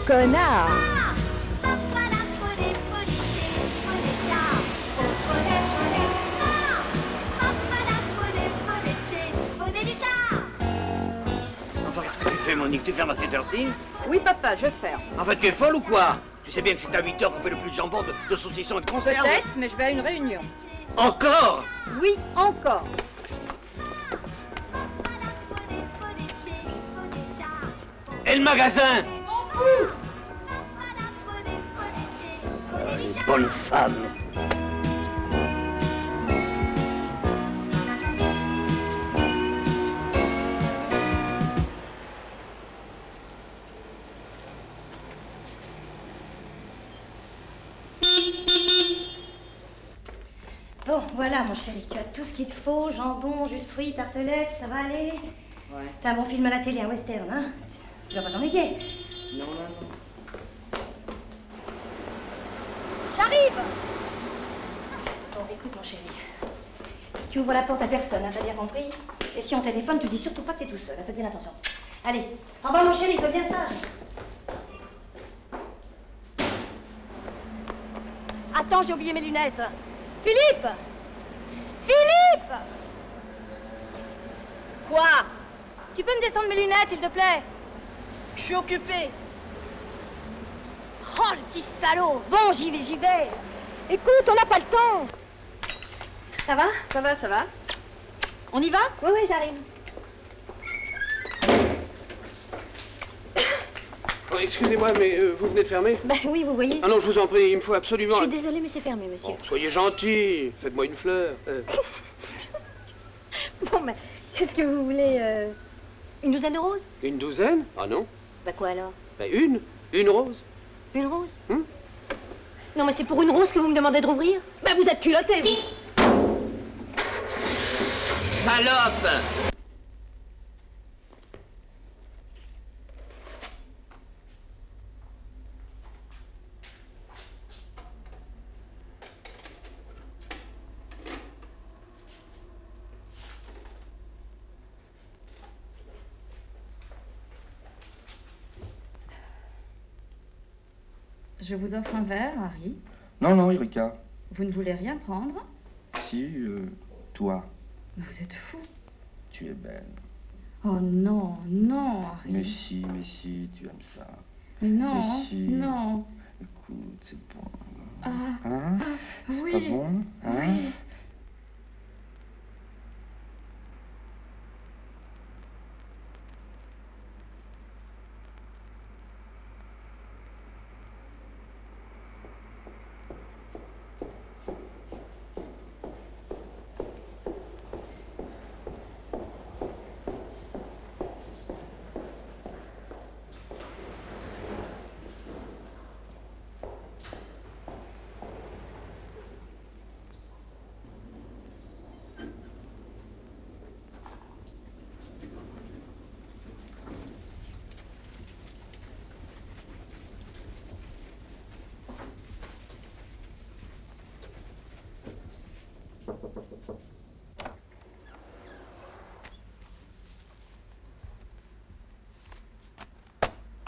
connard. Enfin, qu'est-ce que tu fais, Monique? Tu fermes à cette heure-ci? Oui, papa, je ferme. Enfin, tu es folle ou quoi? Tu sais bien que c'est à 8 heures qu'on fait le plus de jambon, de saucissons et de conserves. Peut-être, mais je vais à une réunion. Encore? Oui, encore. Et le magasin? Une bonne femme. Bon, voilà, mon chéri, tu as tout ce qu'il te faut, jambon, jus de fruits, tartelettes, ça va aller? Ouais. T'as un bon film à la télé, un western, hein? Tu vas pas t'ennuyer. Non, non, non. J'arrive! Bon, écoute, mon chéri. Tu ouvres la porte à personne, hein, t'as bien compris? Et si on téléphone, tu dis surtout pas que t'es tout seul, hein, fais bien attention. Allez, au revoir, mon chéri, sois bien sage. Attends, j'ai oublié mes lunettes. Philippe! Philippe! Quoi? Tu peux me descendre mes lunettes, s'il te plaît? Je suis occupée. Oh, le petit salaud! Bon, j'y vais, j'y vais. Écoute, on n'a pas le temps. Ça va? Ça va, ça va. On y va? Oui, oui, j'arrive. Oh, excusez-moi, mais vous venez de fermer? Ben oui, vous voyez. Ah non, je vous en prie, il me faut absolument... Je suis désolée, mais c'est fermé, monsieur. Oh, soyez gentil, faites-moi une fleur. Bon, mais qu'est-ce que vous voulez une douzaine de roses? Une douzaine? Ah non. Bah quoi alors? Bah une rose. Une rose? Hum? Non, mais c'est pour une rose que vous me demandez de rouvrir? Bah vous êtes culotté, vous. Salope! Je vous offre un verre, Harry. Non, non, Erika. Vous ne voulez rien prendre? Si, toi, Vous êtes fou. tu es belle. Oh non, non, Harry. Mais si, tu aimes ça. Mais non, Mais si. non. Écoute, c'est bon. Ah, Hein? oui. Pas bon? Hein? Oui.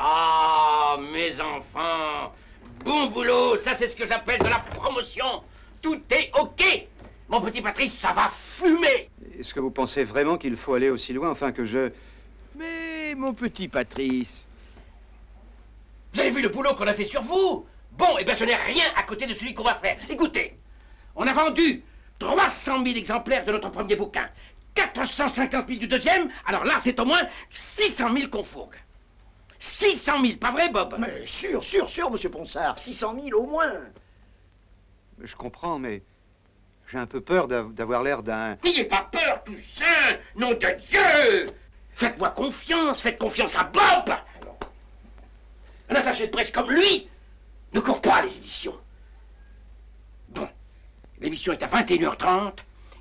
Ah, mes enfants, bon boulot, ça c'est ce que j'appelle de la promotion. Tout est OK. Mon petit Patrice, ça va fumer. Est-ce que vous pensez vraiment qu'il faut aller aussi loin, enfin que je... Mais, mon petit Patrice... Vous avez vu le boulot qu'on a fait sur vous? Bon, eh bien ce n'est rien à côté de celui qu'on va faire. Écoutez, on a vendu 300 000 exemplaires de notre premier bouquin, 450 000 du deuxième, alors là c'est au moins 600 000 qu'on fourgue. 600 000, pas vrai, Bob? Mais sûr, monsieur Ponsard, 600 000 au moins. Je comprends, mais j'ai un peu peur d'avoir l'air d'un... N'ayez pas peur, tout ça, nom de Dieu! Faites-moi confiance, faites confiance à Bob! Un attaché de presse comme lui ne court pas les éditions. Bon, l'émission est à 21h30,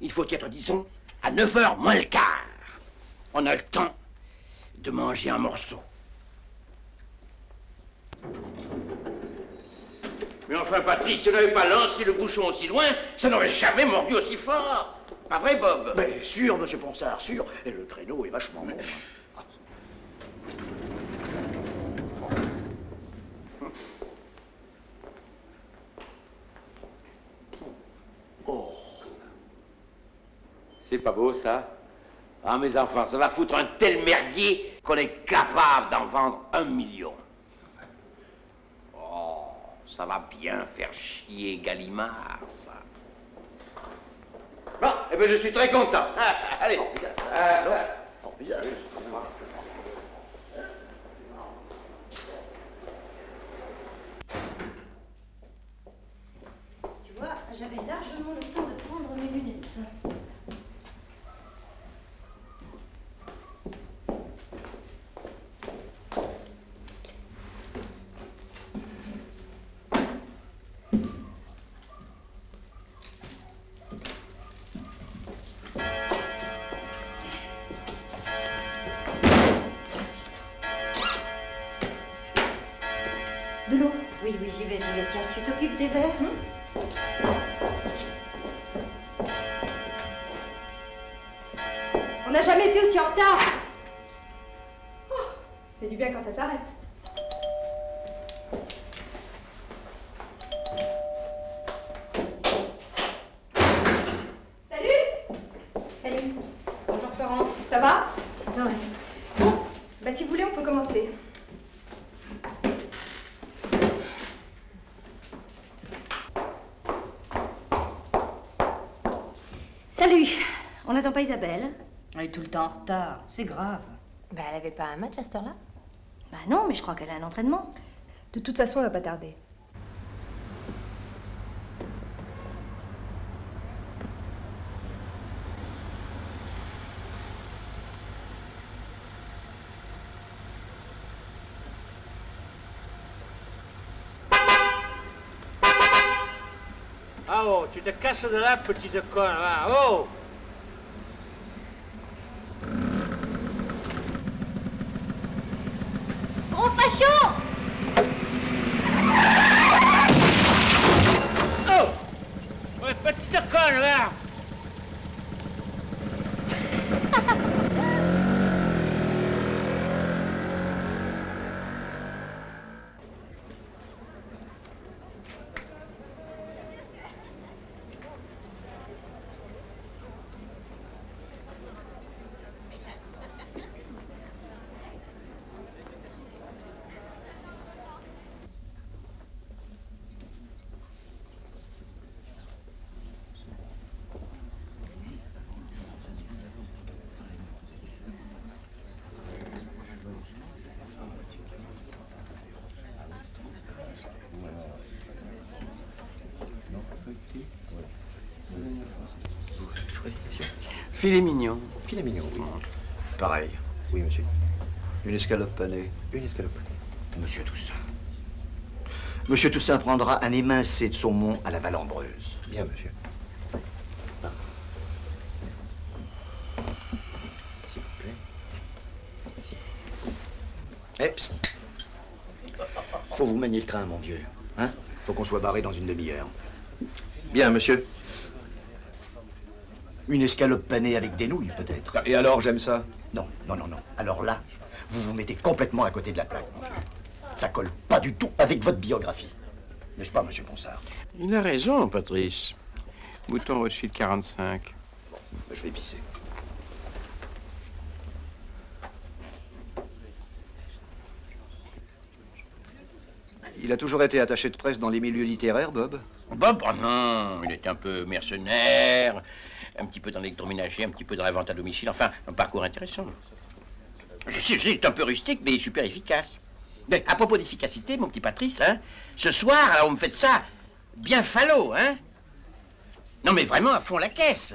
il faut y être, disons, à 9h moins le quart. On a le temps de manger un morceau. Mais enfin, Patrice, si on n'avait pas lancé le bouchon aussi loin, ça n'aurait jamais mordu aussi fort. Pas vrai, Bob? Mais sûr, monsieur Ponsard, sûr. Et le créneau est vachement bon. C'est pas beau, ça? Ah, mes enfants, ça va foutre un tel merdier qu'on est capable d'en vendre 1 million. Oh, ça va bien faire chier Gallimard, ça. Bon, eh bien, je suis très content. Ah, allez. Formidable. Tu vois, j'avais largement le temps de prendre mes lunettes. De l'eau? Oui, oui, j'y vais. Tiens, tu t'occupes des verres, On n'a jamais été aussi en retard. Oh, ça fait du bien quand ça s'arrête. Salut. Salut. Bonjour Florence, ça va? Ouais. Bon, bah si vous voulez, on peut commencer. Salut. On n'attend pas Isabelle? Elle est tout le temps en retard, c'est grave. Bah, elle avait pas un match à cette heure-là? Bah non, mais je crois qu'elle a un entraînement. De toute façon, elle va pas tarder. Ah oh, tu te casses de là, petite conne, là. Oh! Gros facho! Oh! Ouais, petite conne, là! Filet mignon. Filet mignon, oui. Pareil. Oui, monsieur. Une escalope panée. Une escalope panée. Monsieur Toussaint. Monsieur Toussaint prendra un émincé de saumon à la Valambreuse. Bien, monsieur. S'il vous plaît. Eh, psst. Faut vous manier le train, mon vieux. Hein? Faut qu'on soit barré dans une demi-heure. Bien, monsieur. Une escalope panée avec des nouilles, peut-être. Et alors, j'aime ça? Non, non, non, non. Alors là, vous vous mettez complètement à côté de la plaque, mon vieux. Ça colle pas du tout avec votre biographie. N'est-ce pas, monsieur Ponsard? Il a raison, Patrice. Mouton Rothschild 45. Bon, je vais pisser. Il a toujours été attaché de presse dans les milieux littéraires, Bob? Bob, oh non, il est un peu mercenaire, un petit peu dans l'électroménager, un petit peu dans la vente à domicile, enfin, un parcours intéressant. Je sais, il est un peu rustique, mais super efficace. Mais à propos d'efficacité, mon petit Patrice, hein, ce soir, alors, vous me faites ça bien falot, hein? Non, mais vraiment à fond la caisse.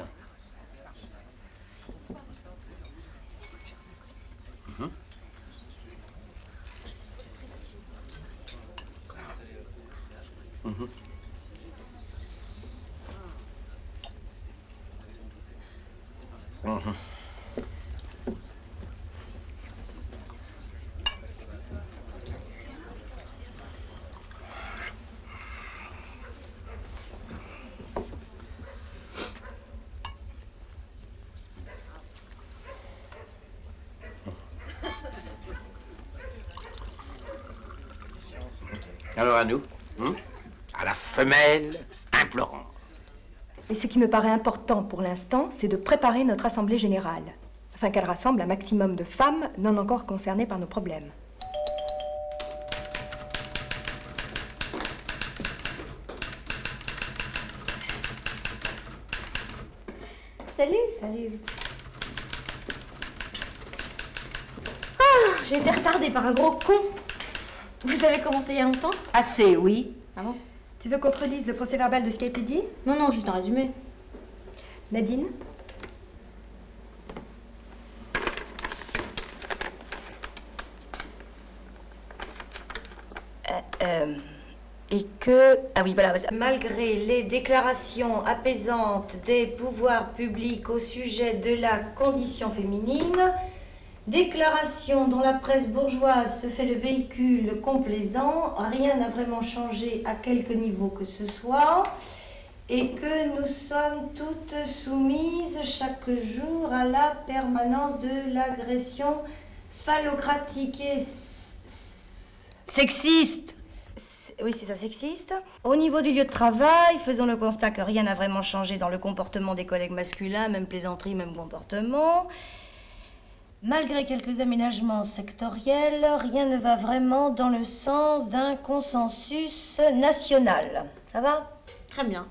Alors à nous, à la femelle implorante. Et ce qui me paraît important pour l'instant, c'est de préparer notre assemblée générale, afin qu'elle rassemble un maximum de femmes non encore concernées par nos problèmes. Salut. Salut. Ah, j'ai été retardée par un gros con. Vous avez commencé il y a longtemps? Assez, oui. Ah bon? Tu veux qu'on te relise le procès-verbal de ce qui a été dit? Non, non, juste un résumé. Nadine? Et que... Ah oui, voilà. Malgré les déclarations apaisantes des pouvoirs publics au sujet de la condition féminine, déclaration dont la presse bourgeoise se fait le véhicule complaisant, rien n'a vraiment changé à quelque niveau que ce soit, et que nous sommes toutes soumises chaque jour à la permanence de l'agression phallocratique et... Sexiste. Oui, c'est ça, sexiste. Au niveau du lieu de travail, faisons le constat que rien n'a vraiment changé dans le comportement des collègues masculins, même plaisanterie, même comportement. Malgré quelques aménagements sectoriels, rien ne va vraiment dans le sens d'un consensus national. Ça va? Très bien.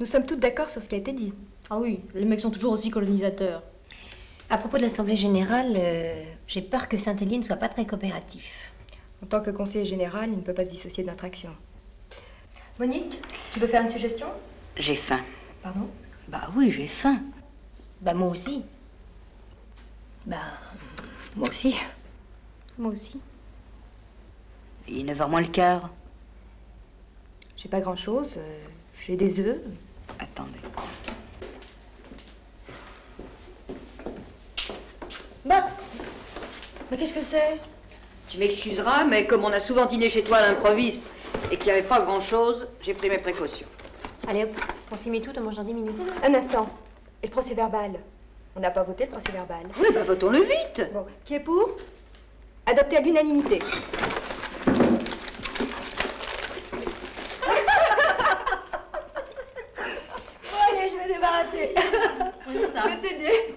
Nous sommes toutes d'accord sur ce qui a été dit. Ah oui, les mecs sont toujours aussi colonisateurs. À propos de l'Assemblée générale, j'ai peur que Saint-Élie ne soit pas très coopératif. En tant que conseiller général, il ne peut pas se dissocier de notre action. Monique, tu veux faire une suggestion? J'ai faim. Pardon? Bah oui, j'ai faim. Bah moi aussi. Bah, moi aussi. Moi aussi. Il est 9h moins le quart. J'ai pas grand-chose. J'ai des œufs. Attendez. Bah, mais qu'est-ce que c'est? Tu m'excuseras, mais comme on a souvent dîné chez toi à l'improviste et qu'il n'y avait pas grand-chose, j'ai pris mes précautions. Allez hop, on s'y met tout, on mange dans 10 minutes. Un instant. Et le procès-verbal? On n'a pas voté le procès-verbal. Oui, bah votons-le vite. Bon, qui est pour? Adopté à l'unanimité. Bon, allez, je vais me débarrasser. On dit ça. Je vais t'aider.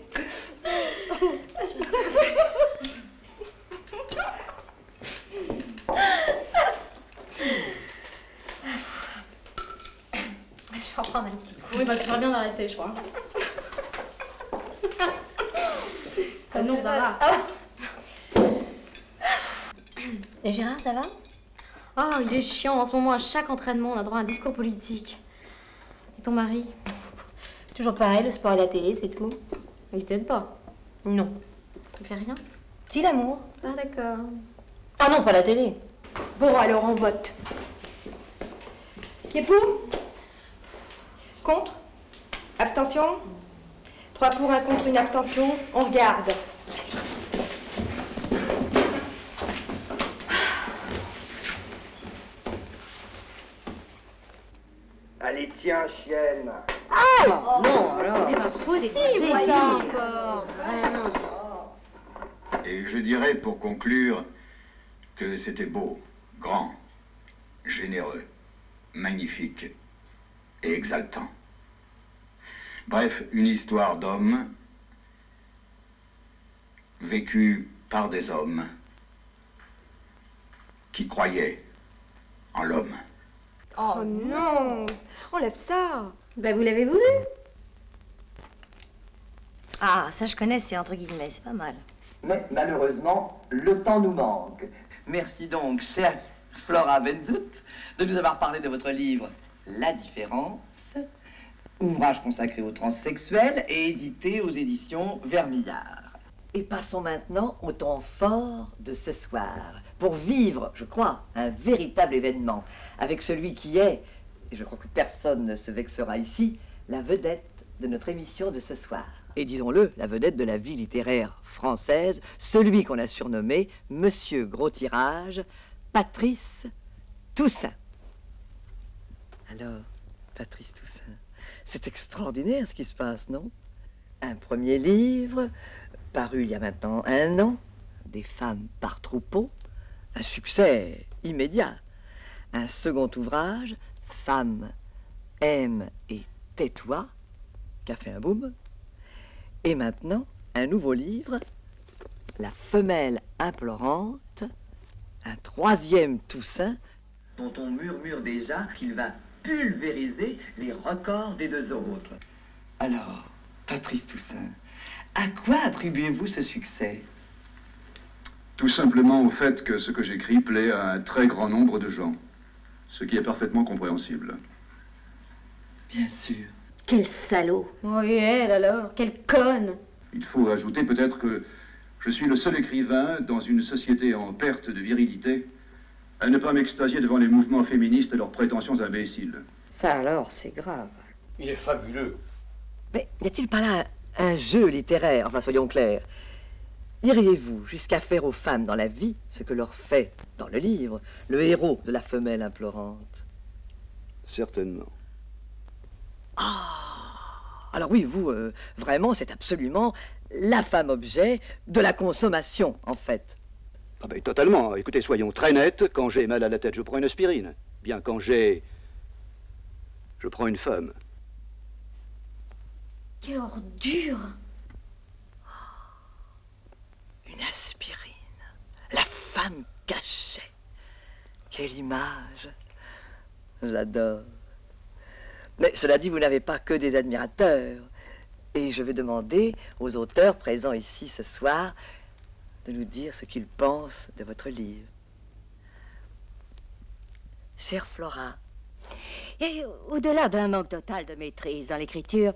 Je vais en prendre un petit coup. Oui, bah tu feras bien d'arrêter, je crois. Non, ça va. Et Gérard, ça va? Oh, il est chiant. En ce moment, à chaque entraînement, on a droit à un discours politique. Et ton mari? Toujours pareil, le sport et la télé, c'est tout. Il t'aide pas? Non. Il fait rien? Si, l'amour. Ah, d'accord. Ah non, pas la télé. Bon, alors on vote. Qui est pour? Contre? Abstention? 3 pour, 1 contre, 1 abstention. On regarde. Allez, tiens, chienne. Non, alors. C'est pas possible, ça, encore. Et je dirais, pour conclure, que c'était beau, grand, généreux, magnifique et exaltant. Bref, une histoire d'hommes vécue par des hommes qui croyaient en l'homme. Oh non! Enlève ça! Ben, vous l'avez voulu? Ah, ça je connais, c'est entre guillemets, c'est pas mal. Mais malheureusement, le temps nous manque. Merci donc, chère Flora Benzout, de nous avoir parlé de votre livre La Différence, ouvrage consacré aux transsexuels et édité aux éditions Vermillard. Et passons maintenant au temps fort de ce soir, pour vivre, je crois, un véritable événement, avec celui qui est, et je crois que personne ne se vexera ici, la vedette de notre émission de ce soir. Et disons-le, la vedette de la vie littéraire française, celui qu'on a surnommé Monsieur Gros Tirage, Patrice Toussaint. Alors, Patrice Toussaint, c'est extraordinaire ce qui se passe, non? Un premier livre, paru il y a maintenant 1 an, Des femmes par troupeau, un succès immédiat. Un second ouvrage, Femmes aiment et Tais-toi, qui a fait un boom. Et maintenant, un nouveau livre, La femelle implorante, un troisième Toussaint, dont on murmure déjà qu'il va pulvériser les records des deux autres. Alors, Patrice Toussaint, à quoi attribuez-vous ce succès? Tout simplement au fait que ce que j'écris plaît à un très grand nombre de gens, ce qui est parfaitement compréhensible. Bien sûr. Quel salaud. Oh, et elle alors? Quelle conne. Il faut ajouter peut-être que je suis le seul écrivain dans une société en perte de virilité à ne pas m'extasier devant les mouvements féministes et leurs prétentions imbéciles. Ça alors, c'est grave. Il est fabuleux. Mais n'y a-t-il pas là un jeu littéraire? Enfin, soyons clairs. Iriez-vous jusqu'à faire aux femmes dans la vie ce que leur fait, dans le livre, le héros de La femelle implorante? Certainement. Ah! Alors oui, vous, vraiment, c'est absolument la femme objet de la consommation, en fait. Ah ben, totalement. Écoutez, soyons très nets. Quand j'ai mal à la tête, je prends une aspirine. Bien, quand j'ai... je prends une femme. Quelle ordure. Une aspirine. La femme cachée. Quelle image. J'adore. Mais cela dit, vous n'avez pas que des admirateurs. Et je vais demander aux auteurs présents ici ce soir de nous dire ce qu'ils pensent de votre livre. Chère Flora. Et au-delà d'un manque total de maîtrise dans l'écriture,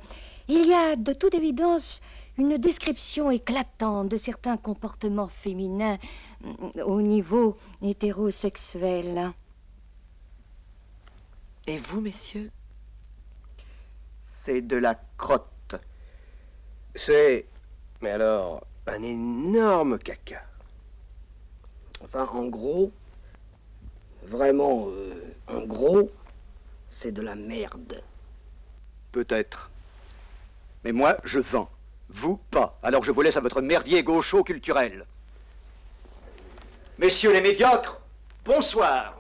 il y a de toute évidence une description éclatante de certains comportements féminins au niveau hétérosexuel. Et vous, messieurs? C'est de la crotte. C'est, mais alors, un énorme caca. Enfin, en gros, vraiment, en gros, c'est de la merde. Peut-être. Mais moi, je vends. Vous, pas. Alors je vous laisse à votre merdier gaucho culturel. Messieurs les médiocres, bonsoir.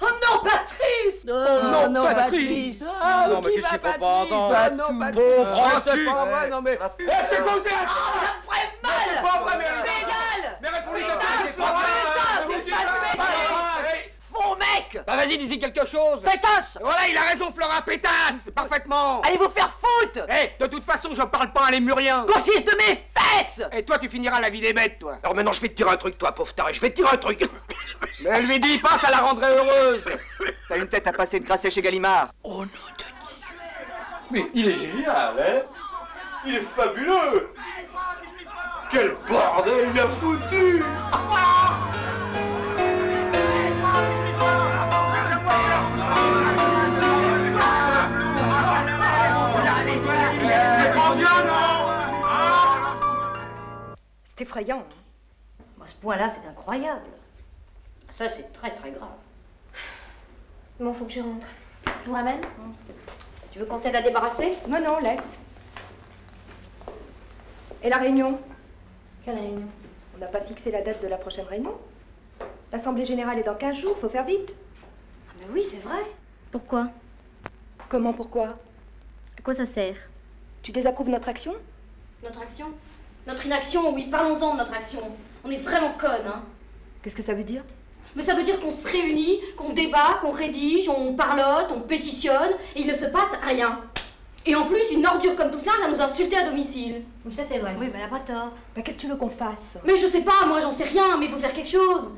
Oh non, Patrice! Oh non, Patrice! Ah, non, mais qu'est-ce qu'il faut pas entendre? Ah non, Patrice! Pauvre c'est pas vrai, non mais... Laissez causer! Ah, ça me ferait mal! C'est pas vrai, mais... Pédale! Mais réponds-lui Pédale, comme c'est pas vrai! Faux mec! Bah vas-y, dis-y quelque chose! Pétasse! Voilà, il a raison, Flora, pétasse! Parfaitement! Allez vous faire foutre! Eh, de toute façon, je parle pas à lémurien! Consiste de mes fesses! Et toi, tu finiras la vie des bêtes, toi! Alors maintenant, je vais te dire un truc, toi, pauvre taré, je vais te dire un truc! Mais elle lui dit pas, ça la rendrait heureuse! T'as une tête à passer de grasset chez Gallimard. Oh non, de mais il est génial, hein? Il est fabuleux! Quel bordel il a foutu! C'est effrayant. À ce point-là, c'est incroyable. Ça, c'est très très grave. Bon, faut que j'y rentre. Je vous ramène? Tu veux qu'on t'aide à débarrasser? Non, non, laisse. Et la réunion? Quelle réunion? On n'a pas fixé la date de la prochaine réunion. L'Assemblée Générale est dans 15 jours, faut faire vite. Ah mais oui, c'est vrai. Pourquoi? Comment, pourquoi? À quoi ça sert? Tu désapprouves notre action? Notre action? Notre inaction, oui, parlons-en de notre action. On est vraiment connes, hein. Qu'est-ce que ça veut dire? Mais ça veut dire qu'on se réunit, qu'on débat, qu'on rédige, on parlote, on pétitionne, et il ne se passe rien. Et en plus, une ordure comme tout ça vient nous insulter à domicile. Oui, ça c'est vrai. Oui, mais elle a pas tort. Bah, qu'est-ce que tu veux qu'on fasse? Mais je sais pas, moi j'en sais rien, mais il faut faire quelque chose.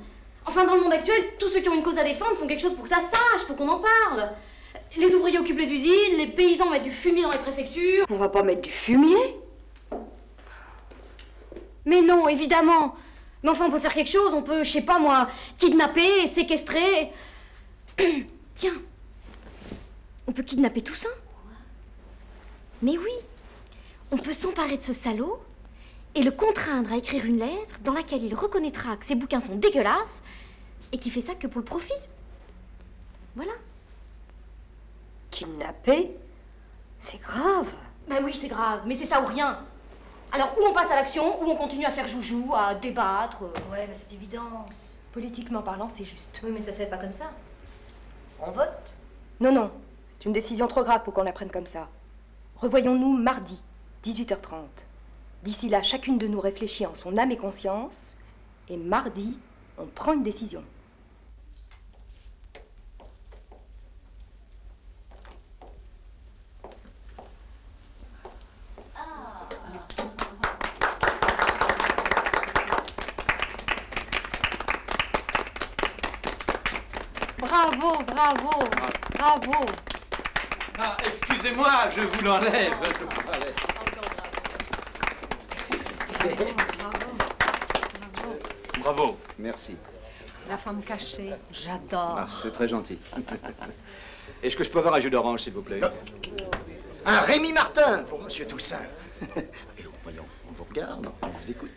Enfin, dans le monde actuel, tous ceux qui ont une cause à défendre font quelque chose pour que ça sache, pour qu'on en parle. Les ouvriers occupent les usines, les paysans mettent du fumier dans les préfectures. On va pas mettre du fumier? Mais non, évidemment. Mais enfin, on peut faire quelque chose, on peut, je sais pas moi, kidnapper, séquestrer. Tiens, on peut kidnapper Toussaint. Mais oui, on peut s'emparer de ce salaud et le contraindre à écrire une lettre dans laquelle il reconnaîtra que ses bouquins sont dégueulasses et qu'il fait ça que pour le profit. Voilà. Kidnapper? C'est grave. Ben oui, c'est grave, mais c'est ça ou rien. Alors, ou on passe à l'action, ou on continue à faire joujou, à débattre. Ouais, mais c'est évident. Politiquement parlant, c'est juste. Oui, mais ça se fait pas comme ça. On vote. Non, non. C'est une décision trop grave pour qu'on la prenne comme ça. Revoyons-nous mardi, 18h30. D'ici là, chacune de nous réfléchit en son âme et conscience. Et mardi, on prend une décision. Bravo, bravo, bravo. Ah, excusez-moi, je vous l'enlève. Bravo. Merci. La femme cachée, j'adore. Ah, c'est très gentil. Est-ce que je peux avoir un jus d'orange, s'il vous plaît? Un Rémi Martin pour Monsieur Toussaint. Voyons, on vous regarde, on vous écoute.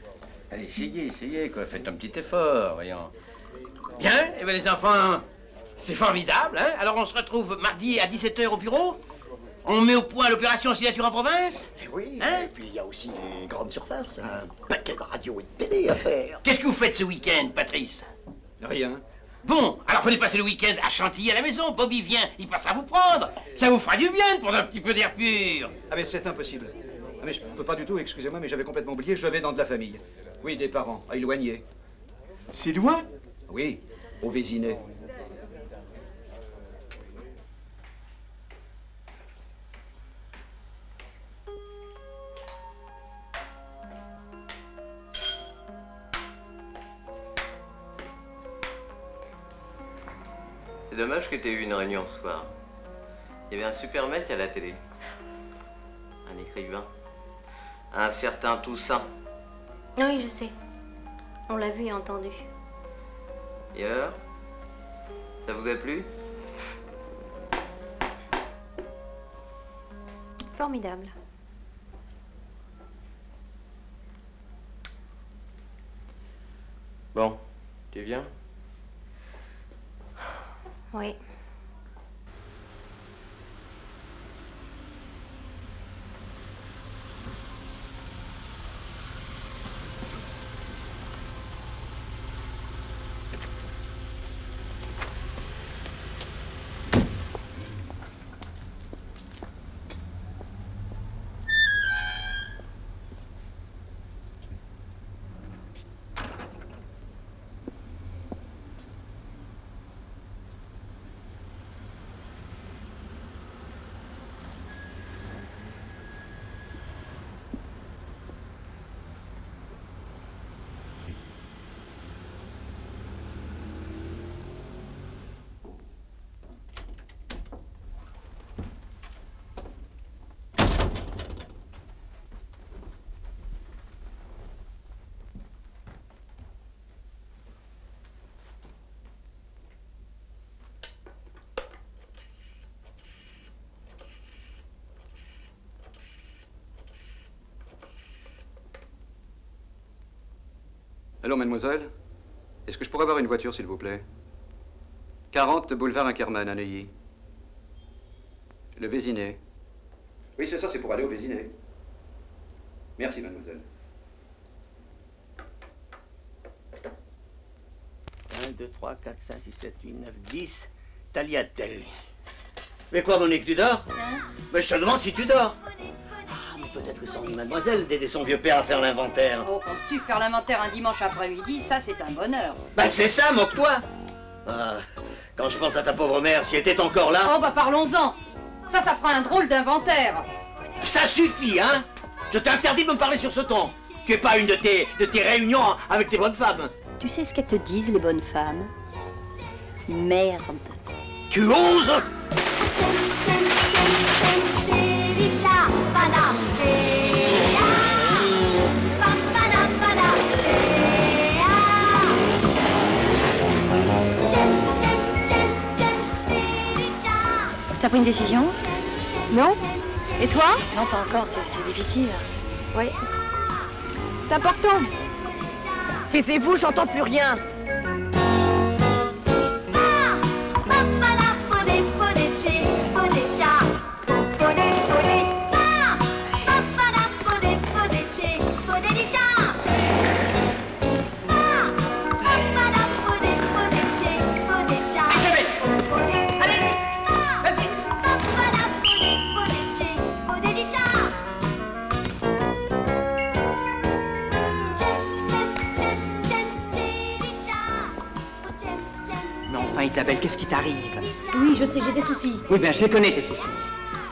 Allez, essayez, quoi. Faites un petit effort, voyons. Bien, et bien les enfants, c'est formidable, hein? Alors on se retrouve mardi à 17h au bureau. On met au point l'opération signature en province. Eh oui, hein? et puis il y a aussi les grandes surfaces, un paquet de radio et de télé à faire. Qu'est-ce que vous faites ce week-end, Patrice? Rien. Bon, alors venez passer le week-end à Chantilly à la maison. Bobby vient, il passera vous prendre. Ça vous fera du bien de prendre un petit peu d'air pur. Ah mais c'est impossible. Ah mais je peux pas du tout, excusez-moi, mais j'avais complètement oublié, je vais dans de la famille. Oui, des parents, éloignés. C'est loin? Oui, au Vésinet. C'est dommage que tu aies eu une réunion ce soir. Il y avait un super mec à la télé. Un écrivain. Un certain Toussaint. Oui, je sais. On l'a vu et entendu. Et alors? Ça vous a plu? Formidable. Bon, tu viens? Oui. Allô, mademoiselle? Est-ce que je pourrais avoir une voiture, s'il vous plaît? 40 boulevard Inkermann, à Neuilly. Le Vésinet. Oui, c'est ça, c'est pour aller au Vésinet. Merci, mademoiselle. 1, 2, 3, 4, 5, 6, 7, 8, 9, 10. Tagliatelle. Mais quoi, Monique, tu dors? Mais je te demande si tu dors. Ah, mais peut-être que c'est envie, mademoiselle, d'aider son vieux père à faire l'inventaire. Oh, penses-tu faire l'inventaire un dimanche après-midi, ça c'est un bonheur. Bah c'est ça, moque-toi. Ah, quand je pense à ta pauvre mère, si elle était encore là... Oh, bah parlons-en. Ça fera un drôle d'inventaire. Ça suffit, hein? Je t'interdis de me parler sur ce ton. Tu es pas une de tes réunions avec tes bonnes femmes. Tu sais ce qu'elles te disent, les bonnes femmes? Merde. Tu oses? T'as pris une décision? Non? Et toi? Non, pas encore, c'est difficile. Oui. C'est important. Taisez-vous, j'entends plus rien. enfin, Isabelle, qu'est-ce qui t'arrive? Oui, je sais, j'ai des soucis. Oui, bien, je les connais, tes soucis.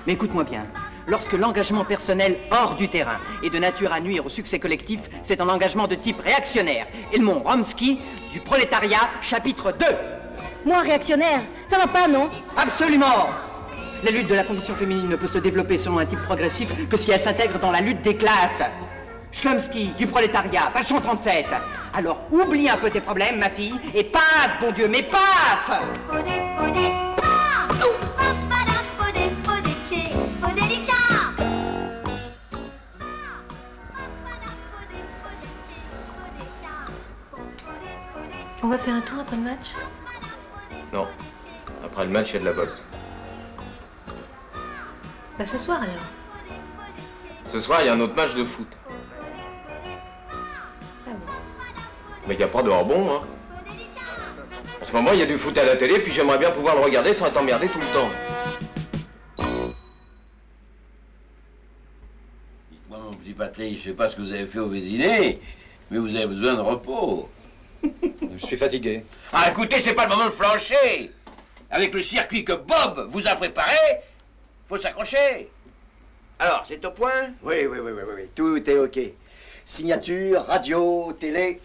Mais écoute-moi bien. Lorsque l'engagement personnel hors du terrain est de nature à nuire au succès collectif, c'est un engagement de type réactionnaire. Edmond Romsky, du prolétariat, chapitre 2. Moi, réactionnaire, ça va pas, non? Absolument! La lutte de la condition féminine ne peut se développer selon un type progressif que si elle s'intègre dans la lutte des classes. Chlumsky, du prolétariat, page 37. Alors oublie un peu tes problèmes, ma fille, et passe, bon Dieu, mais passe! On va faire un tour après le match? Non. Après le match, il y a de la boxe. Bah ce soir alors. Ce soir, il y a un autre match de foot. Ah bon. Mais il n'y a pas de rebond, hein. En ce moment, il y a du foot à la télé, puis j'aimerais bien pouvoir le regarder sans être emmerdé tout le temps. Dites-moi, mon petit Patrice, je sais pas ce que vous avez fait au Vésiné, mais vous avez besoin de repos. Je suis fatigué. Ah, écoutez, c'est pas le moment de flancher. Avec le circuit que Bob vous a préparé, faut s'accrocher. Alors, c'est au point? Oui. Tout est OK. Signature, radio, télé.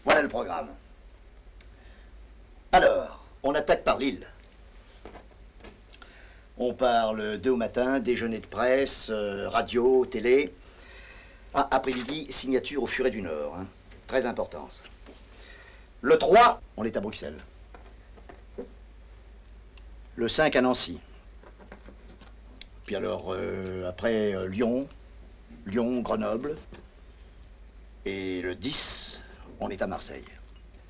Voilà le programme. Alors, on attaque par Lille. On parle 2 au matin, déjeuner de presse, radio, télé. Ah, après-midi, signature au Furet du Nord. Hein. Très importance. Le 3, on est à Bruxelles. Le 5 à Nancy. Puis alors, après, Lyon, Grenoble. Et le 10, on est à Marseille.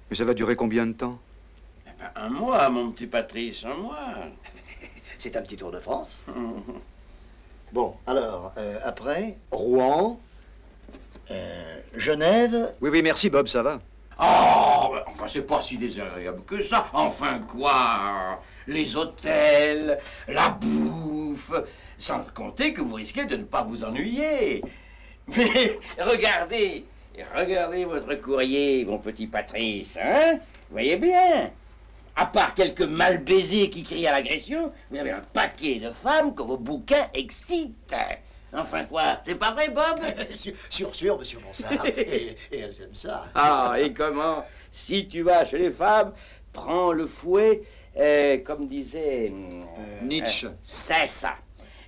Mais ça va durer combien de temps? Eh ben, 1 mois, mon petit Patrice, 1 mois. C'est un petit tour de France. Bon, alors, après, Rouen, Genève... Oui, merci Bob, ça va. Oh, enfin, c'est pas si désagréable que ça. Enfin, quoi? Les hôtels, la bouffe, sans compter que vous risquez de ne pas vous ennuyer. Mais regardez votre courrier, mon petit Patrice, hein? Vous voyez bien? À part quelques mal baisés qui crient à l'agression, vous avez un paquet de femmes que vos bouquins excitent. Enfin quoi, c'est pas vrai, Bob? Sûr, monsieur Bonsard. et elles aiment ça. Ah, et comment? Si tu vas chez les femmes, prends le fouet, comme disait... Nietzsche. C'est ça.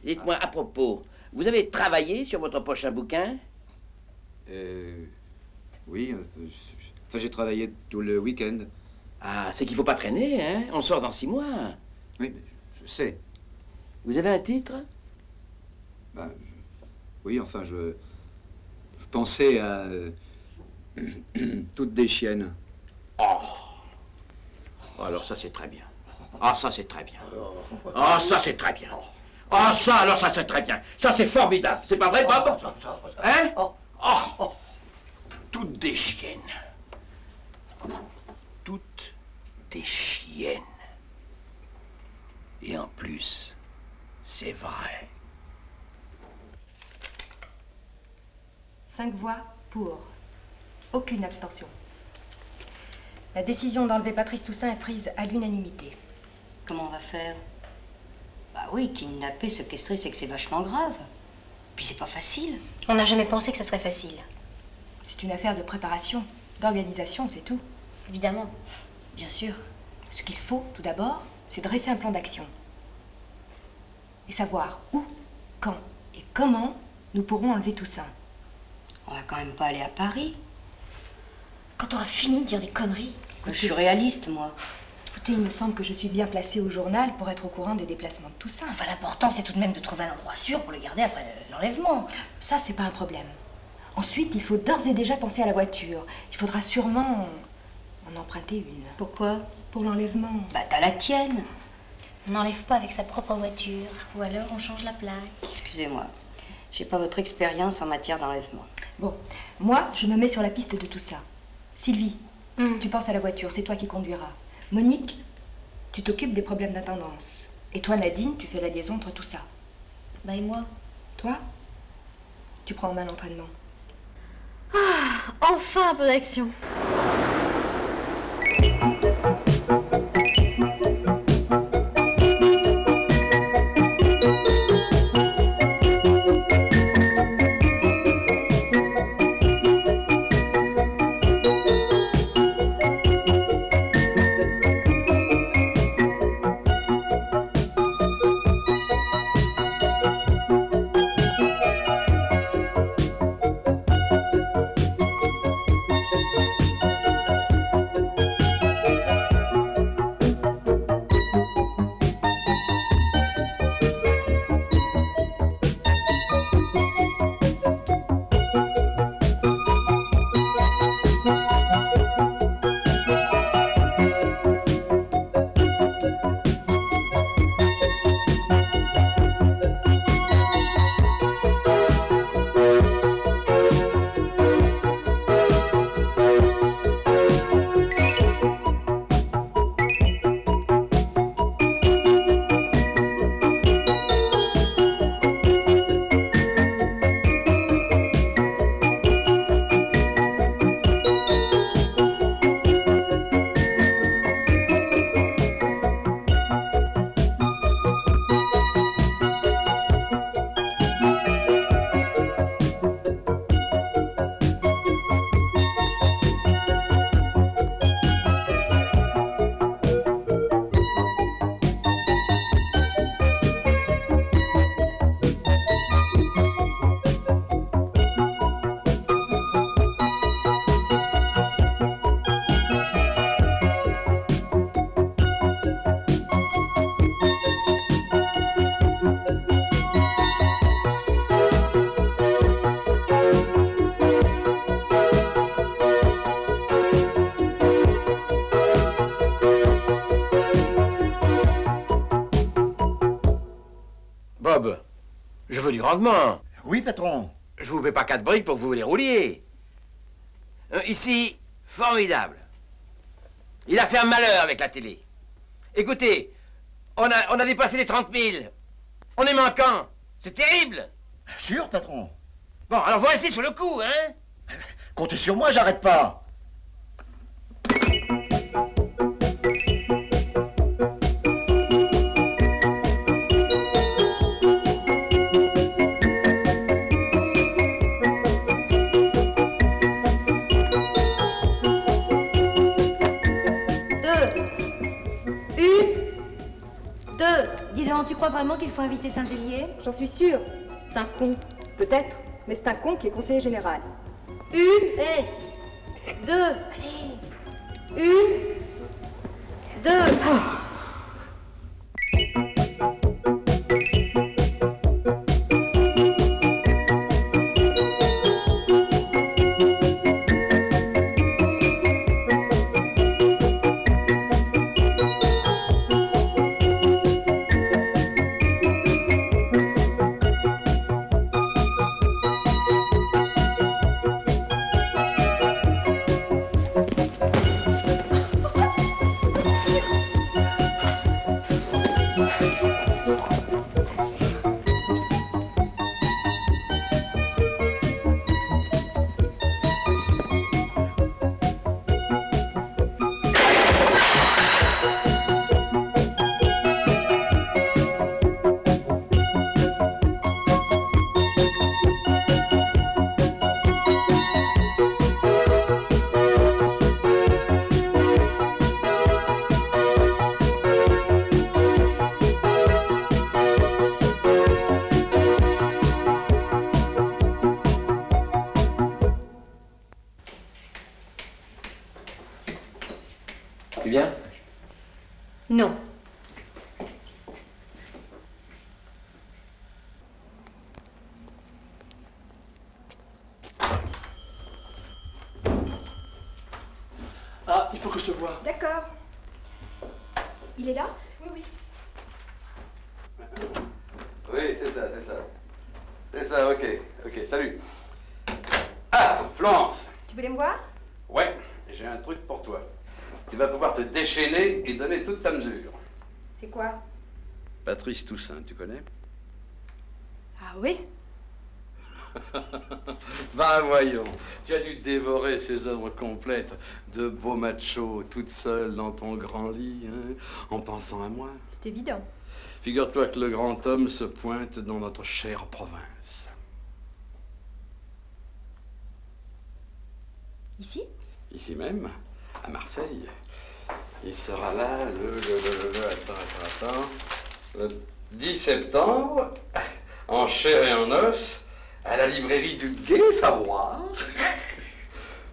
Dites-moi, à propos, vous avez travaillé sur votre prochain bouquin? Oui. Enfin, j'ai travaillé tout le week-end. Ah, c'est qu'il faut pas traîner, hein? On sort dans 6 mois. Oui, mais je sais. Vous avez un titre? Ben, oui, enfin, je pensais à toutes des chiennes. Oh, alors ça, c'est très bien. Ah, ça, c'est très bien. Ah, ça, c'est très bien. Ah, ça, alors ça, c'est très bien. Ça, c'est formidable. C'est pas vrai, Bob? Hein? Oh, toutes des chiennes. Toutes des chiennes. Et en plus, c'est vrai. 5 voix pour. Aucune abstention. La décision d'enlever Patrice Toussaint est prise à l'unanimité. Comment on va faire? Bah oui, kidnapper, séquestrer, c'est que c'est vachement grave. Puis c'est pas facile. On n'a jamais pensé que ce serait facile. C'est une affaire de préparation, d'organisation, c'est tout. Évidemment. Bien sûr. Ce qu'il faut, tout d'abord, c'est dresser un plan d'action. Et savoir où, quand et comment nous pourrons enlever Toussaint. On va quand même pas aller à Paris. Quand on aura fini de dire des conneries. Je suis réaliste, moi. Écoutez, il me semble que je suis bien placée au journal pour être au courant des déplacements de Toussaint. Enfin, l'important, c'est tout de même de trouver un endroit sûr pour le garder après l'enlèvement. Ça, c'est pas un problème. Ensuite, il faut d'ores et déjà penser à la voiture. Il faudra sûrement en emprunter une. Pourquoi? Pour l'enlèvement. Bah, t'as la tienne. On n'enlève pas avec sa propre voiture. Ou alors on change la plaque. Excusez-moi. J'ai pas votre expérience en matière d'enlèvement. Bon, moi, je me mets sur la piste de tout ça. Sylvie, tu penses à la voiture, c'est toi qui conduiras. Monique, tu t'occupes des problèmes d'intendance. Et toi, Nadine, tu fais la liaison entre tout ça. Bah et moi? Toi, tu prends en main l'entraînement. Ah, enfin un peu d'action. grandement. Oui, patron. Je vous paie pas 4 briques pour que vous les rouliez. Ici, formidable. Il a fait un malheur avec la télé. Écoutez, on a dépassé les 30 000. On est manquant. C'est terrible. Sûr, patron. Bon, alors vous restez sur le coup, hein? Comptez sur moi, j'arrête pas. Dis donc, tu crois vraiment qu'il faut inviter Saint-Hélier? J'en suis sûre. C'est un con. Peut-être, mais c'est un con qui est conseiller général. Une, deux, allez. Une, deux. Tu viens? Non. Ah, il faut que je te voie. D'accord. Il est là? Oui, oui. Oui, c'est ça, c'est ça. C'est ça, ok, ok, salut. Ah, Florence. Tu voulais me voir? Ouais, j'ai un truc pour toi. Tu vas pouvoir te déchaîner et donner toute ta mesure. C'est quoi? Patrice Toussaint, tu connais? Ah oui? Ben voyons, tu as dû dévorer ses œuvres complètes de beaux machos, toute seule dans ton grand lit, hein, en pensant à moi. C'est évident. Figure-toi que le grand homme se pointe dans notre chère province. Ici? Ici même, à Marseille. Il sera là le 10 septembre, en chair et en os, à la librairie du Gai Savoir,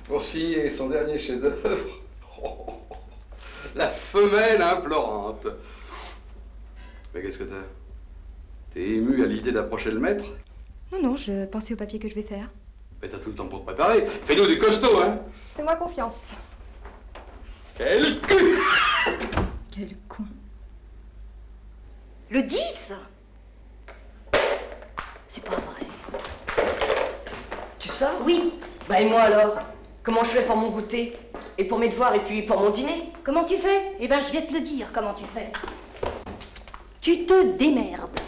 pour signer son dernier chef-d'œuvre, La femelle implorante. Mais qu'est-ce que t'as? T'es ému à l'idée d'approcher le maître? Non, non, je pensais au papier que je vais faire. Mais t'as tout le temps pour te préparer. Fais-nous du costaud, hein? Fais-moi confiance. Quel cul! Quel con. Le 10? C'est pas vrai. Tu sors? Oui. Bah et moi alors? Comment je fais pour mon goûter? Et pour mes devoirs et puis pour mon dîner? Comment tu fais? Eh ben, je vais te le dire comment tu fais. Tu te démerdes.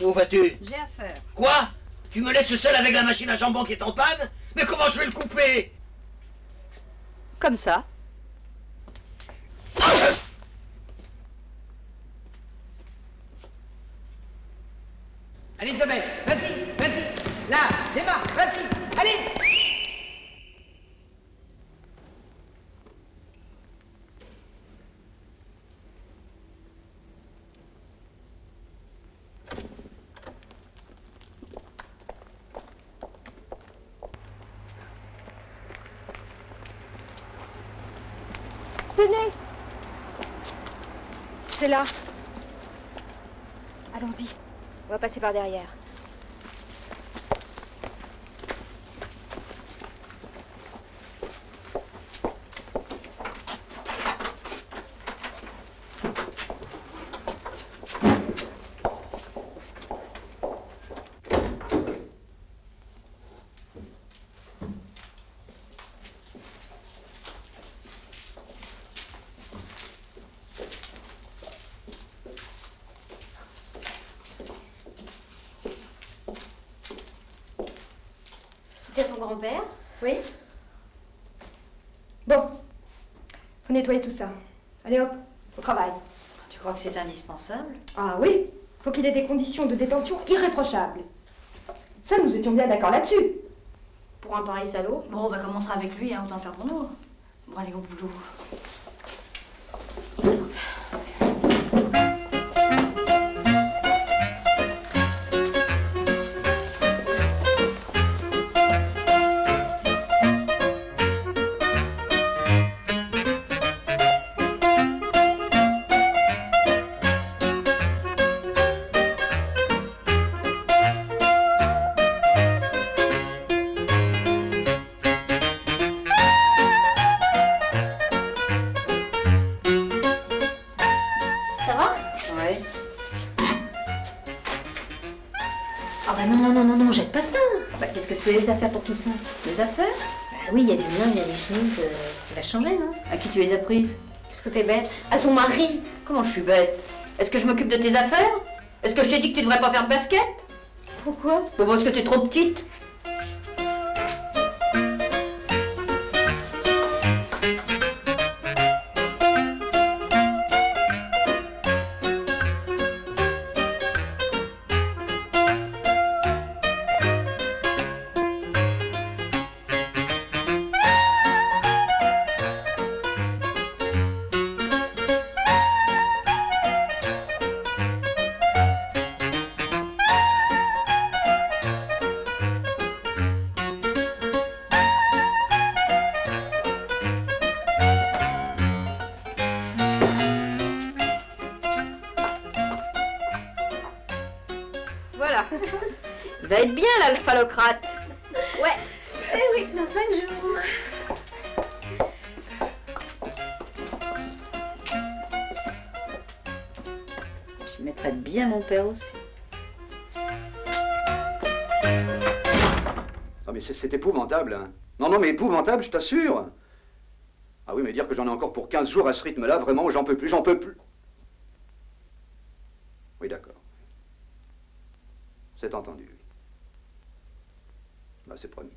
Où vas-tu? J'ai affaire. Quoi? Tu me laisses seul avec la machine à jambon qui est en panne? Mais comment je vais le couper? Comme ça. Allez, Isabelle, vas-y, vas-y. Là, démarre, vas-y, allez. Tenez. C'est là. Allons-y. On va passer par derrière. C'était ton grand-père? Oui. Bon. Faut nettoyer tout ça. Allez hop, au travail. Tu crois que c'est indispensable? Ah oui. Faut qu'il ait des conditions de détention irréprochables. Ça, nous étions bien d'accord là-dessus. Pour un pareil salaud? Bon, bah comme on sera avec lui, hein, autant le faire pour nous. Bon, allez, au boulot. Jette pas ça. Bah, qu'est-ce que c'est? Les affaires pour tout ça. Les affaires? Bah oui, il y a du linge, il y a des chemises. Il va changer, non? À qui tu les as prises? Qu'est-ce que t'es bête? À son mari. Comment je suis bête? Est-ce que je m'occupe de tes affaires? Est-ce que je t'ai dit que tu devrais pas faire de basket? Pourquoi? Bah, parce que t'es trop petite. Voilà. Il va être bien là, le phallocrate. Ouais. Eh oui, dans 5 jours. Je mettrais bien mon père aussi. Ah mais c'est épouvantable, hein. Non, non, mais épouvantable, je t'assure. Ah oui, mais dire que j'en ai encore pour 15 jours à ce rythme-là, vraiment, j'en peux plus, j'en peux plus. Oui, d'accord. C'est entendu. Bah, c'est promis.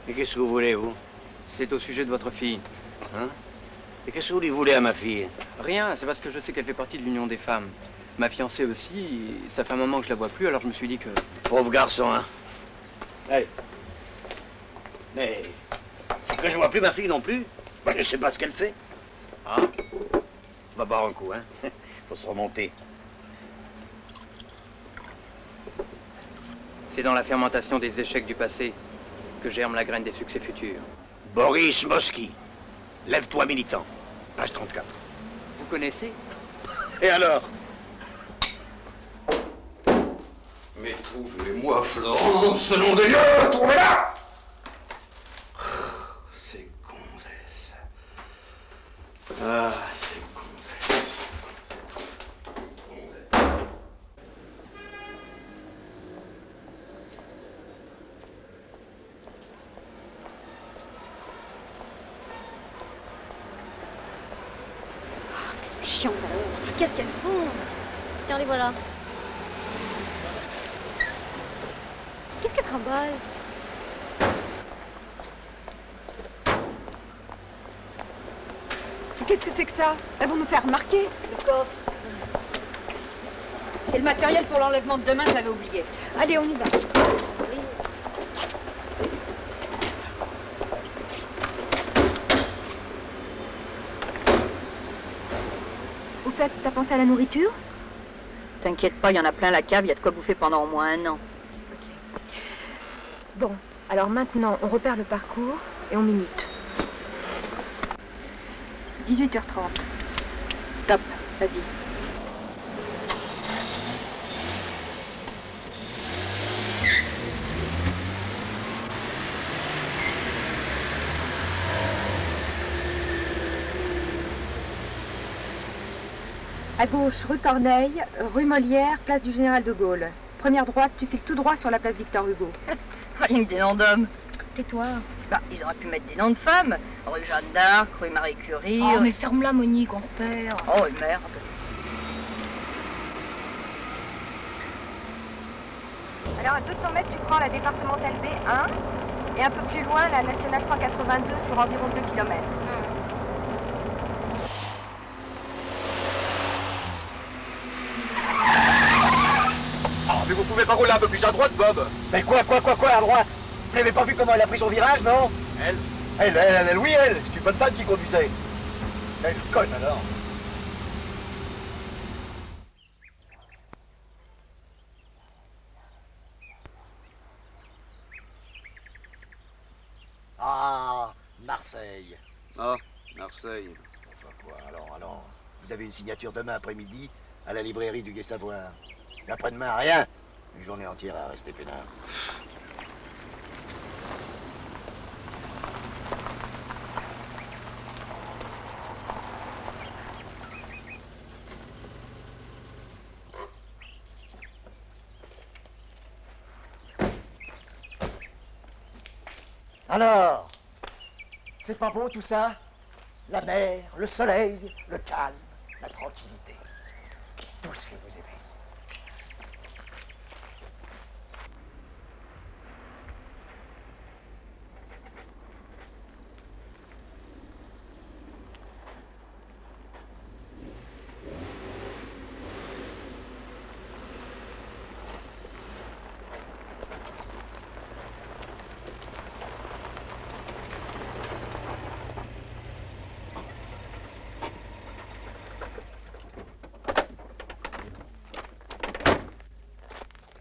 Et qu'est-ce que vous voulez, vous? C'est au sujet de votre fille. Hein? Et qu'est-ce que vous lui voulez à ma fille? Rien, c'est parce que je sais qu'elle fait partie de l'Union des femmes. Ma fiancée aussi, ça fait un moment que je la vois plus, alors je me suis dit que... Pauvre garçon, hein? Allez. Mais... c'est que je vois plus ma fille non plus. Moi, je sais pas ce qu'elle fait. Ah? On va boire un coup, hein? Faut se remonter. C'est dans la fermentation des échecs du passé que germe la graine des succès futurs. Boris Moski. Lève-toi, militant. Page 34. Vous connaissez? Et alors? Mais trouvez-moi Florence, nom de Dieu, trouvez-la! C'est gonzesse. Ah, c'est gonzesse. Qu'elles sont chiantes alors. Enfin, qu'est-ce qu'elles font? Tiens, les voilà. Qu'est-ce qu'elles trimballent? Qu'est-ce que c'est que ça? Elles vont nous faire remarquer. Le coffre. C'est le matériel pour l'enlèvement de demain, je l'avais oublié. Allez, on y va. Au fait, t'as pensé à la nourriture? T'inquiète pas, il y en a plein la cave, il y a de quoi bouffer pendant au moins 1 an. Bon, alors maintenant, on repère le parcours et on minute. 18h30. Top, vas-y. À gauche, rue Corneille, rue Molière, place du Général de Gaulle. Première droite, tu files tout droit sur la place Victor Hugo. Rien que des noms d'hommes. Tais-toi. Bah, ils auraient pu mettre des noms de femmes. Rue Jeanne d'Arc, rue Marie Curie. Oh, mais ferme-la, Monique, on repère. Oh, merde. Alors, à 200 mètres, tu prends la départementale B1 et un peu plus loin, la nationale 182 sur environ 2 km. Mais vous pouvez pas rouler un peu plus à droite, Bob? Mais quoi, à droite? Vous n'avez pas vu comment elle a pris son virage, non? Elle, oui, elle. C'est une bonne femme qui conduisait. Elle conne, alors. Ah, Marseille. Ah, Marseille. Enfin quoi, alors, vous avez une signature demain après-midi à la librairie du Gai-Savoie. Après-demain, rien. Une journée entière à rester peinard. Alors, c'est pas beau tout ça? La mer, le soleil, le calme, la tranquillité. Tout ce que vous aimez.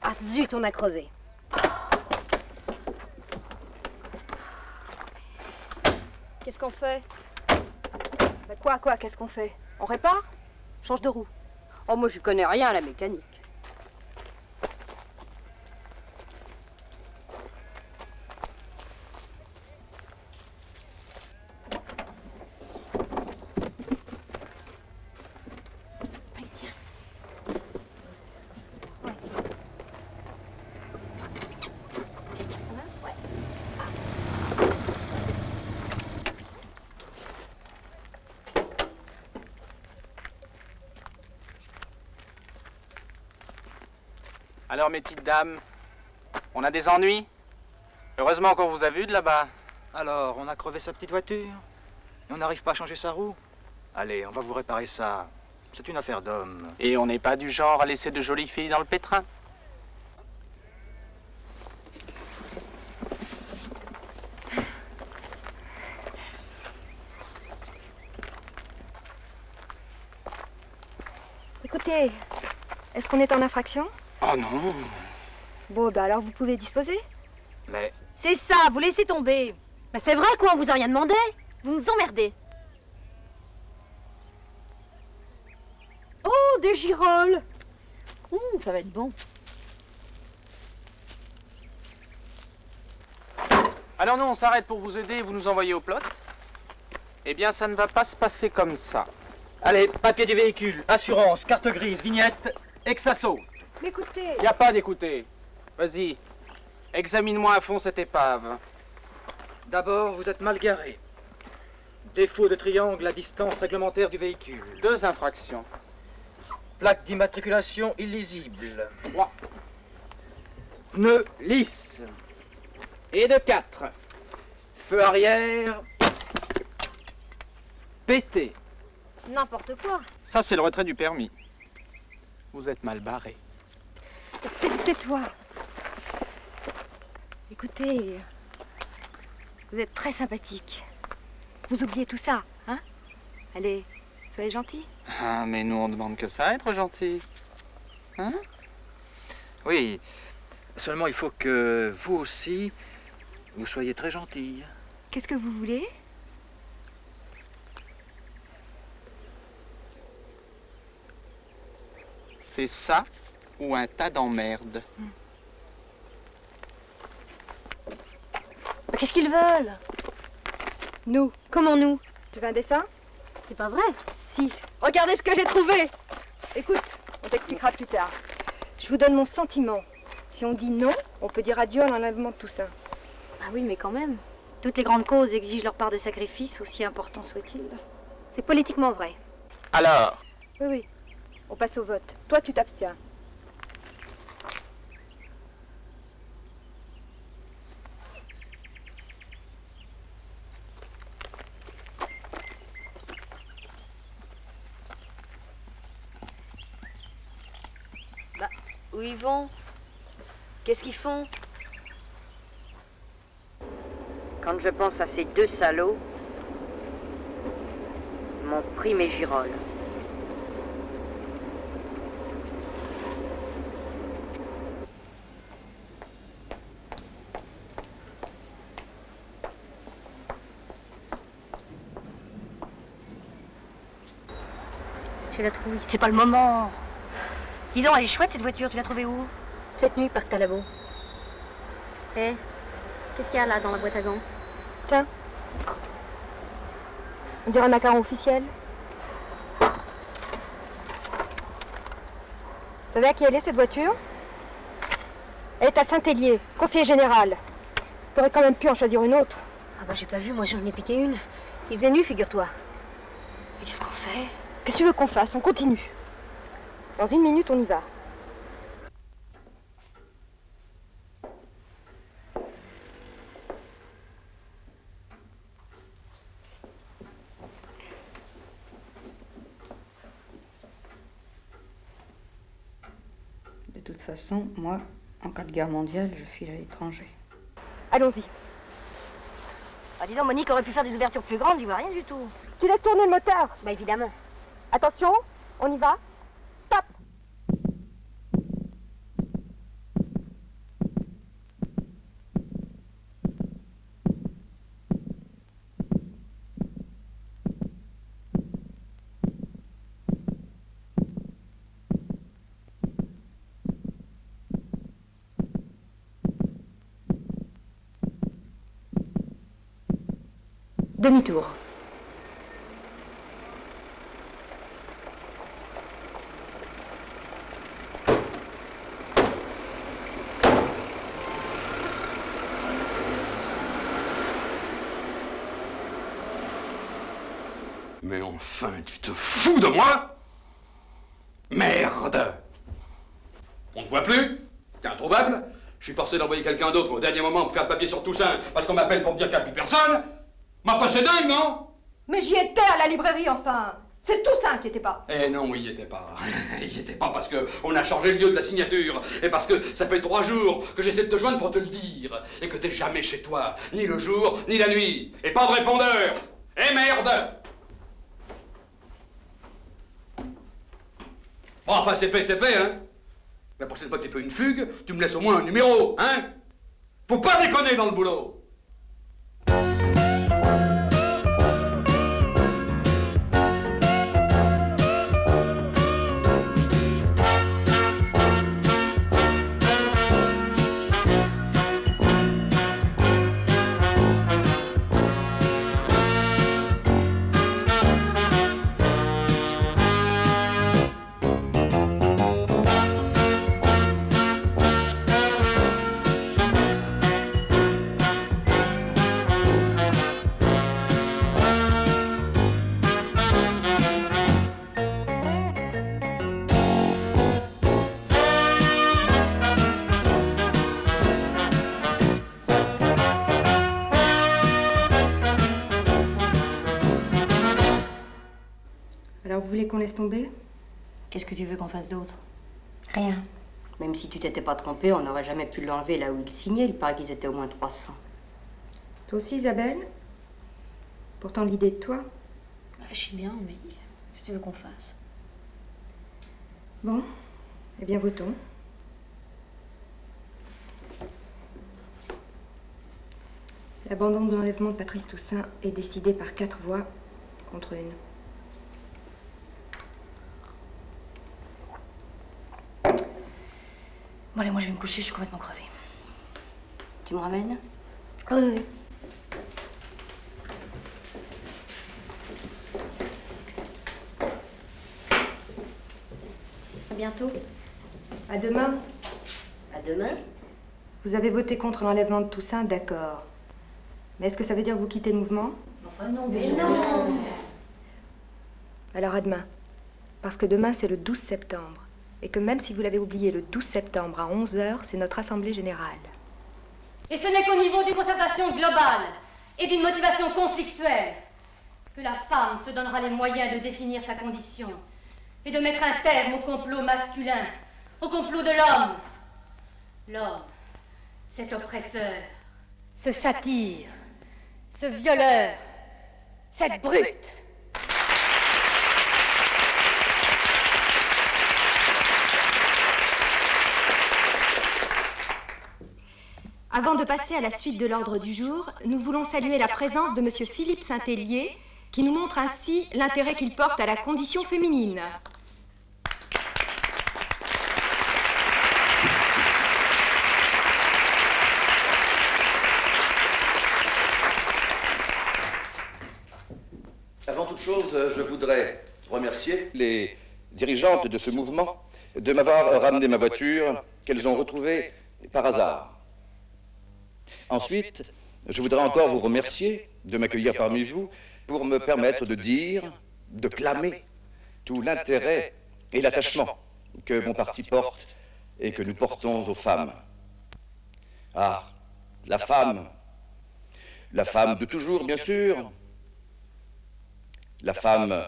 Ah zut, on a crevé. Qu'est-ce qu'on fait? Bah quoi, qu'est-ce qu'on fait? On répare? Change de roue. Oh, moi, je connais rien à la mécanique. Alors, mes petites dames, on a des ennuis? Heureusement qu'on vous a vu de là-bas. Alors, on a crevé sa petite voiture et on n'arrive pas à changer sa roue. Allez, on va vous réparer ça. C'est une affaire d'homme. Et on n'est pas du genre à laisser de jolies filles dans le pétrin. Écoutez, est-ce qu'on est en infraction? Oh non. Bon, bah alors vous pouvez disposer. Mais... C'est ça, vous laissez tomber. Bah c'est vrai quoi, on vous a rien demandé. Vous nous emmerdez. Oh, des girolles. Ça va être bon. Alors nous, on s'arrête pour vous aider et vous nous envoyez au plot. Eh bien, ça ne va pas se passer comme ça. Allez, papier du véhicule, assurance, carte grise, vignette, Exasso. Mais écoutez... Y a pas d'écouter. Vas-y, examine-moi à fond cette épave. D'abord, vous êtes mal garé. Défaut de triangle à distance réglementaire du véhicule. 2 infractions. Plaque d'immatriculation illisible. 3. Pneu lisse. Et de 4. Feu arrière... pété. N'importe quoi. Ça, c'est le retrait du permis. Vous êtes mal barré. Espèce de tais-toi. Écoutez, vous êtes très sympathique. Vous oubliez tout ça, hein? Allez, soyez gentil. Ah, mais nous, on demande que ça, être gentil. Hein? Oui, seulement il faut que vous aussi, vous soyez très gentille. Qu'est-ce que vous voulez? C'est ça ou un tas d'emmerdes. Qu'est-ce qu'ils veulent? Nous. Comment nous? Tu veux un dessin? C'est pas vrai. Si. Regardez ce que j'ai trouvé. Écoute, on t'expliquera plus tard. Je vous donne mon sentiment. Si on dit non, on peut dire adieu à l'enlèvement de Toussaint. Ah oui, mais quand même. Toutes les grandes causes exigent leur part de sacrifice, aussi important soit-il. C'est politiquement vrai. Alors? Oui, oui. On passe au vote. Toi, tu t'abstiens. Bah, où ils vont? Qu'est-ce qu'ils font? Quand je pense à ces deux salauds, mon prix mes girolles. J'ai la trouille. C'est pas le moment. Dis donc, elle est chouette cette voiture, tu l'as trouvée où? Cette nuit, par Talabo. Eh, qu'est-ce qu'il y a là dans la boîte à gants? Tiens. On dirait un macaron officiel. Vous savez à qui elle est, cette voiture? Elle est à Saint-Hélier, conseiller général. T'aurais quand même pu en choisir une autre. Ah bah j'ai pas vu, moi j'en ai piqué une. Il faisait nu, figure-toi. Mais qu'est-ce qu'on fait? Qu'est-ce que tu veux qu'on fasse? On continue. Dans 1 minute, on y va. De toute façon, moi, en cas de guerre mondiale, je file à l'étranger. Allons-y. Ah dis donc, Monique aurait pu faire des ouvertures plus grandes, j'y vois rien du tout. Tu laisses tourner le moteur? Bah évidemment. Attention, on y va. Top! Demi-tour. Mais enfin, tu te fous de moi? Merde! On ne voit plus? T'es introuvable? Je suis forcé d'envoyer quelqu'un d'autre au dernier moment pour faire le papier sur Toussaint parce qu'on m'appelle pour me dire qu'il n'y a plus personne? Mais enfin, c'est dingue, non? Mais j'y étais à la librairie, enfin. C'est Toussaint qui était pas. Eh non, il y était pas. Il y était pas parce qu'on a changé le lieu de la signature. Et parce que ça fait 3 jours que j'essaie de te joindre pour te le dire. Et que t'es jamais chez toi. Ni le jour, ni la nuit. Et pas de répondeur. Eh merde! Bon, enfin, c'est fait, hein? La prochaine fois que tu fais une fugue, tu me laisses au moins un numéro, hein? Faut pas déconner dans le boulot! Alors vous voulez qu'on laisse tomber? Qu'est-ce que tu veux qu'on fasse d'autre? Rien. Même si tu t'étais pas trompé, on n'aurait jamais pu l'enlever là où il signait. Il paraît qu'ils étaient au moins 300. Toi aussi, Isabelle? Pourtant, l'idée de toi. Je suis bien, mais qu'est-ce que tu veux qu'on fasse? Bon, eh bien, votons. L'abandon de l'enlèvement de Patrice Toussaint est décidé par 4 voix contre 1. Bon, allez, moi je vais me coucher, je suis complètement crevée. Tu me ramènes? Oui, oui. À bientôt. À demain. À demain? Vous avez voté contre l'enlèvement de Toussaint, d'accord. Mais est-ce que ça veut dire que vous quittez le mouvement? Enfin non, mais non. Alors à demain. Parce que demain, c'est le 12 septembre. Et que même si vous l'avez oublié, le 12 septembre à 11 h, c'est notre assemblée générale. Et ce n'est qu'au niveau d'une concertation globale et d'une motivation conflictuelle que la femme se donnera les moyens de définir sa condition et de mettre un terme au complot masculin, au complot de l'homme. L'homme, cet oppresseur, ce satyre, ce violeur, cette brute. Avant de passer à la suite de l'ordre du jour, nous voulons saluer la présence de M. Philippe Saint-Hélier, qui nous montre ainsi l'intérêt qu'il porte à la condition féminine. Avant toute chose, je voudrais remercier les dirigeantes de ce mouvement de m'avoir ramené ma voiture qu'elles ont retrouvée par hasard. Ensuite, je voudrais encore vous remercier de m'accueillir parmi vous pour me permettre de dire, de clamer tout l'intérêt et l'attachement que mon parti porte et que nous portons aux femmes. Ah, la femme de toujours, bien sûr, la femme,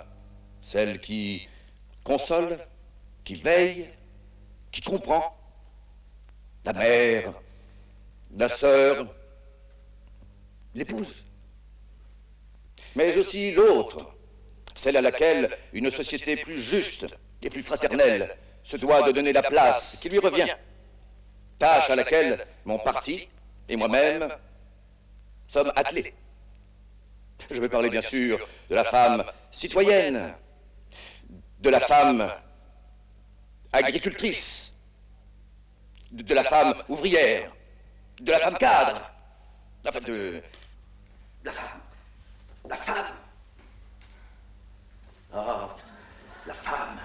celle qui console, qui veille, qui comprend, la mère, la sœur, l'épouse. Mais aussi l'autre, celle à laquelle une société plus juste et plus fraternelle se doit de donner la place qui lui revient. Tâche à laquelle mon parti et moi-même sommes attelés. Je veux parler bien sûr de la femme citoyenne, de la femme agricultrice, de la femme ouvrière, de la femme cadre, enfin de la femme. Ah, la femme.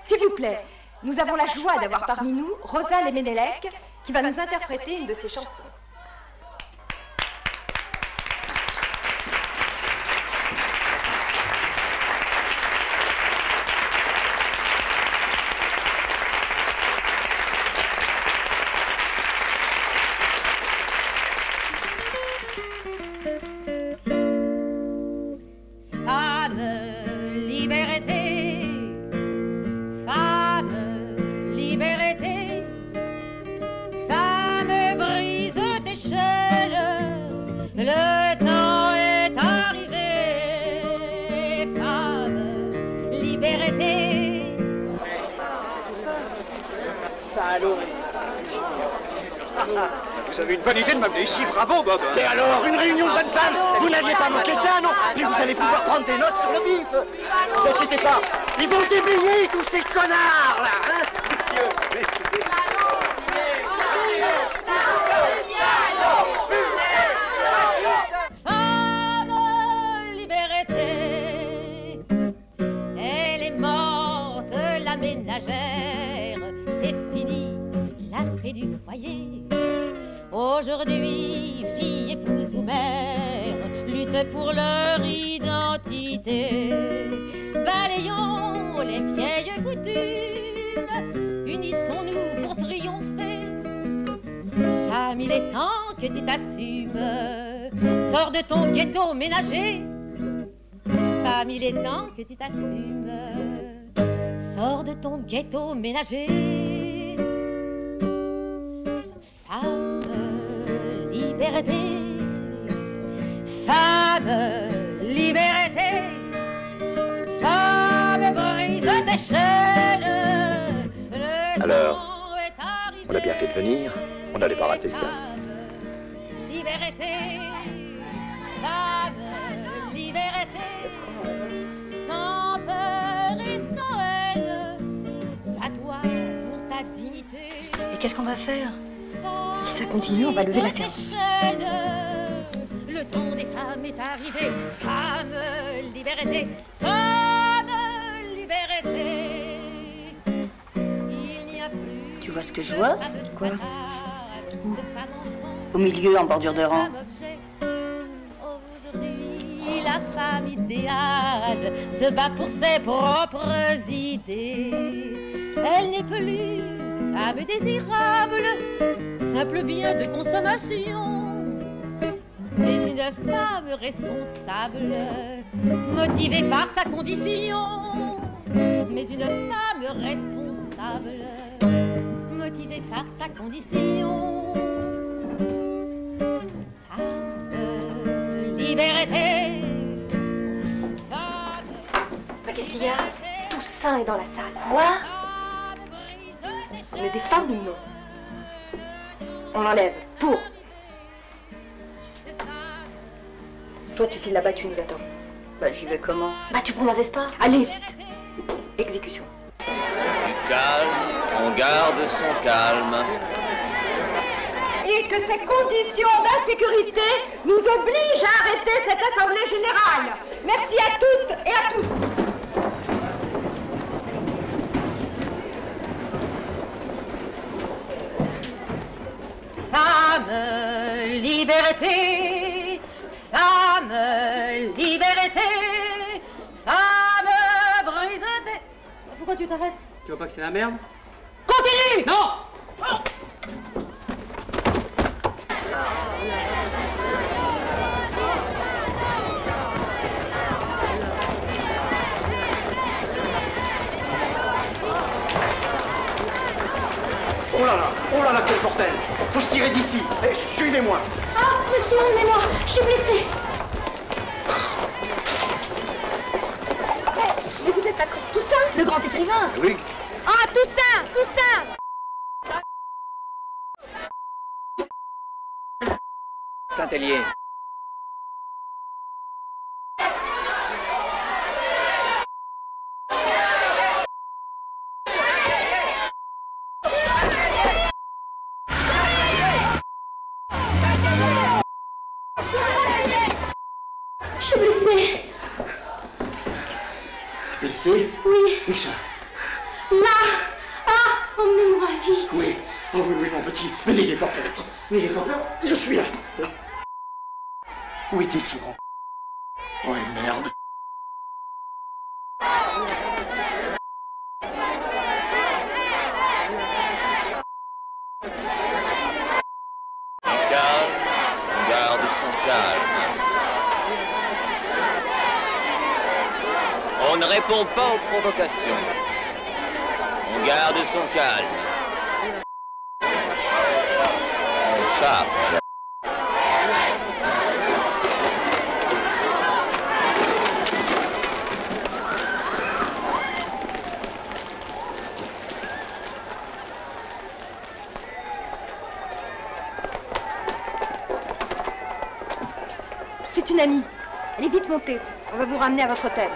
S'il vous plaît, nous avons la joie d'avoir parmi nous Rosa Lemenelec, qui va nous interpréter une de ses chansons. Vous avez une bonne idée de m'amener ici, bravo Bob. Et alors, une réunion de bonnes femmes? Vous n'aviez pas manqué ça, non? Puis vous allez pouvoir prendre des notes sur le vif. Ne vous inquiétez pas, ils vont déblayer tous ces connards, là, hein? ménagère, c'est fini, la fée du foyer. Aujourd'hui, filles, épouses ou mères luttent pour leur identité. Balayons les vieilles coutumes, unissons-nous pour triompher. Femme, il est temps que tu t'assumes, sors de ton ghetto ménager. Femme, il est temps que tu t'assumes, sors de ton ghetto ménager. Femme, liberté, femme, liberté, femme, brise tes chaînes. Alors, on a bien fait de venir, on n'allait pas rater ça. Liberté, femme, liberté, sans peur et sans haine, bats-toi pour ta dignité. Et qu'est-ce qu'on va faire? Si ça continue, on va lever la séance. Le temps des femmes est arrivé. Femme, liberté, femme, liberté. Il n'y a plus. Tu vois ce que je vois? Quoi? Au milieu, en bordure de rang. Aujourd'hui, la femme idéale se bat pour ses propres idées. Elle n'est plus femme désirable, simple bien de consommation, mais une femme responsable, motivée par sa condition. Mais une femme responsable, motivée par sa condition. Femme, liberté, femme. Mais qu'est-ce qu'il y a? Toussaint est dans la salle. Quoi? On est des femmes ou non? On l'enlève. Pour. Toi, tu files là-bas, tu nous attends. Bah, j'y vais comment? Bah, tu prends ma Vespa. Allez, vite. Exécution. Du calme, on garde son calme. Et que ces conditions d'insécurité nous obligent à arrêter cette assemblée générale. Merci à toutes et à tous. Femme, liberté, femme, liberté, femme, brise tes... Pourquoi tu t'arrêtes? Tu vois pas que c'est la merde? Continue! Non! Oh là là, quel bordel! Faut se tirer d'ici. Eh, suivez-moi. Ah, monsieur, emmenez-moi. Je suis blessée. Mais vous êtes la Toussaint, le grand écrivain? Oui. Ah, Toussaint, Toussaint! Saint-Hélier. Je suis blessée. Blessé? Oui. Où ça? Là. Ah, emmenez-moi vite. Oui. Oh oui, oui, mon petit. Mais n'ayez pas peur. N'ayez pas peur. Je suis là. Où est-il, ce grand? Oh, merde. Calme, on garde son calme. On ne répond pas aux provocations. On garde son calme. On charge. C'est une amie. Elle est vite montée. On va vous ramener à votre hôtel.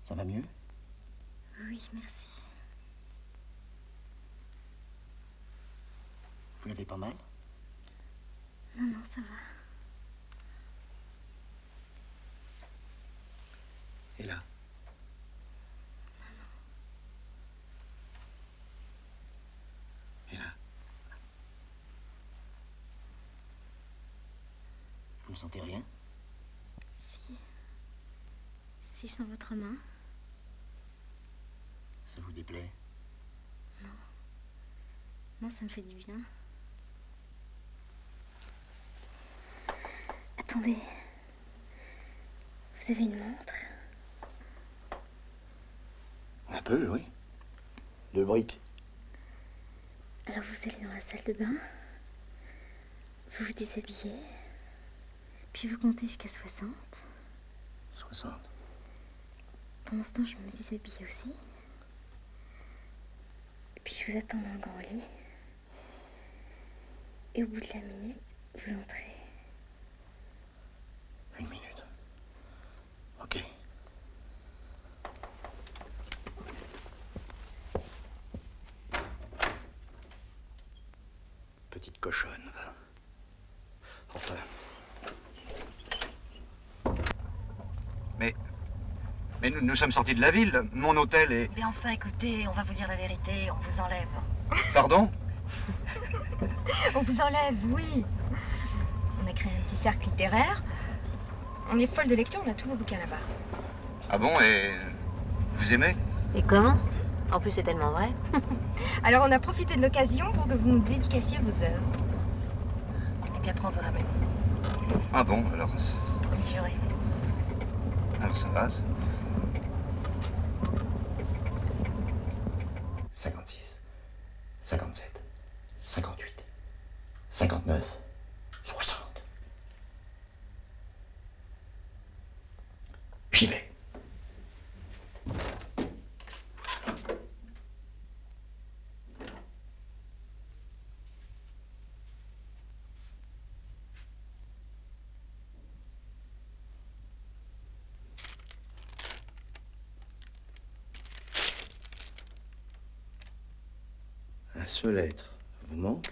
Ça va mieux? Oui, merci. Vous l'avez pas mal? Non, non, ça va. Et là? Et là? Vous ne sentez rien? Si je sens votre main. Ça vous déplaît? Non, ça me fait du bien. Attendez. Vous avez une montre? Un peu, oui. 2 briques. Alors vous allez dans la salle de bain. Vous vous déshabillez. Puis vous comptez jusqu'à 60. 60. Pendant ce temps, je me déshabille aussi. Et puis je vous attends dans le grand lit. Et au bout de la minute, vous entrez. 1 minute. Ok. Petite cochonne, va. Enfin. Mais nous sommes sortis de la ville. Mon hôtel est... Mais enfin, écoutez, on va vous dire la vérité, on vous enlève. Pardon? On vous enlève, oui. On a créé un petit cercle littéraire. On est folle de lecture, on a tous vos bouquins là-bas. Ah bon, et... vous aimez? Et comment? En plus, c'est tellement vrai. Alors on a profité de l'occasion pour que vous nous dédicassiez vos œuvres. Et puis après, on vous ramène. Ah bon, alors... Promis juré. Alors ça va, ça. 56, 57, 58, 59, 60. J'y vais. Un seul être vous manque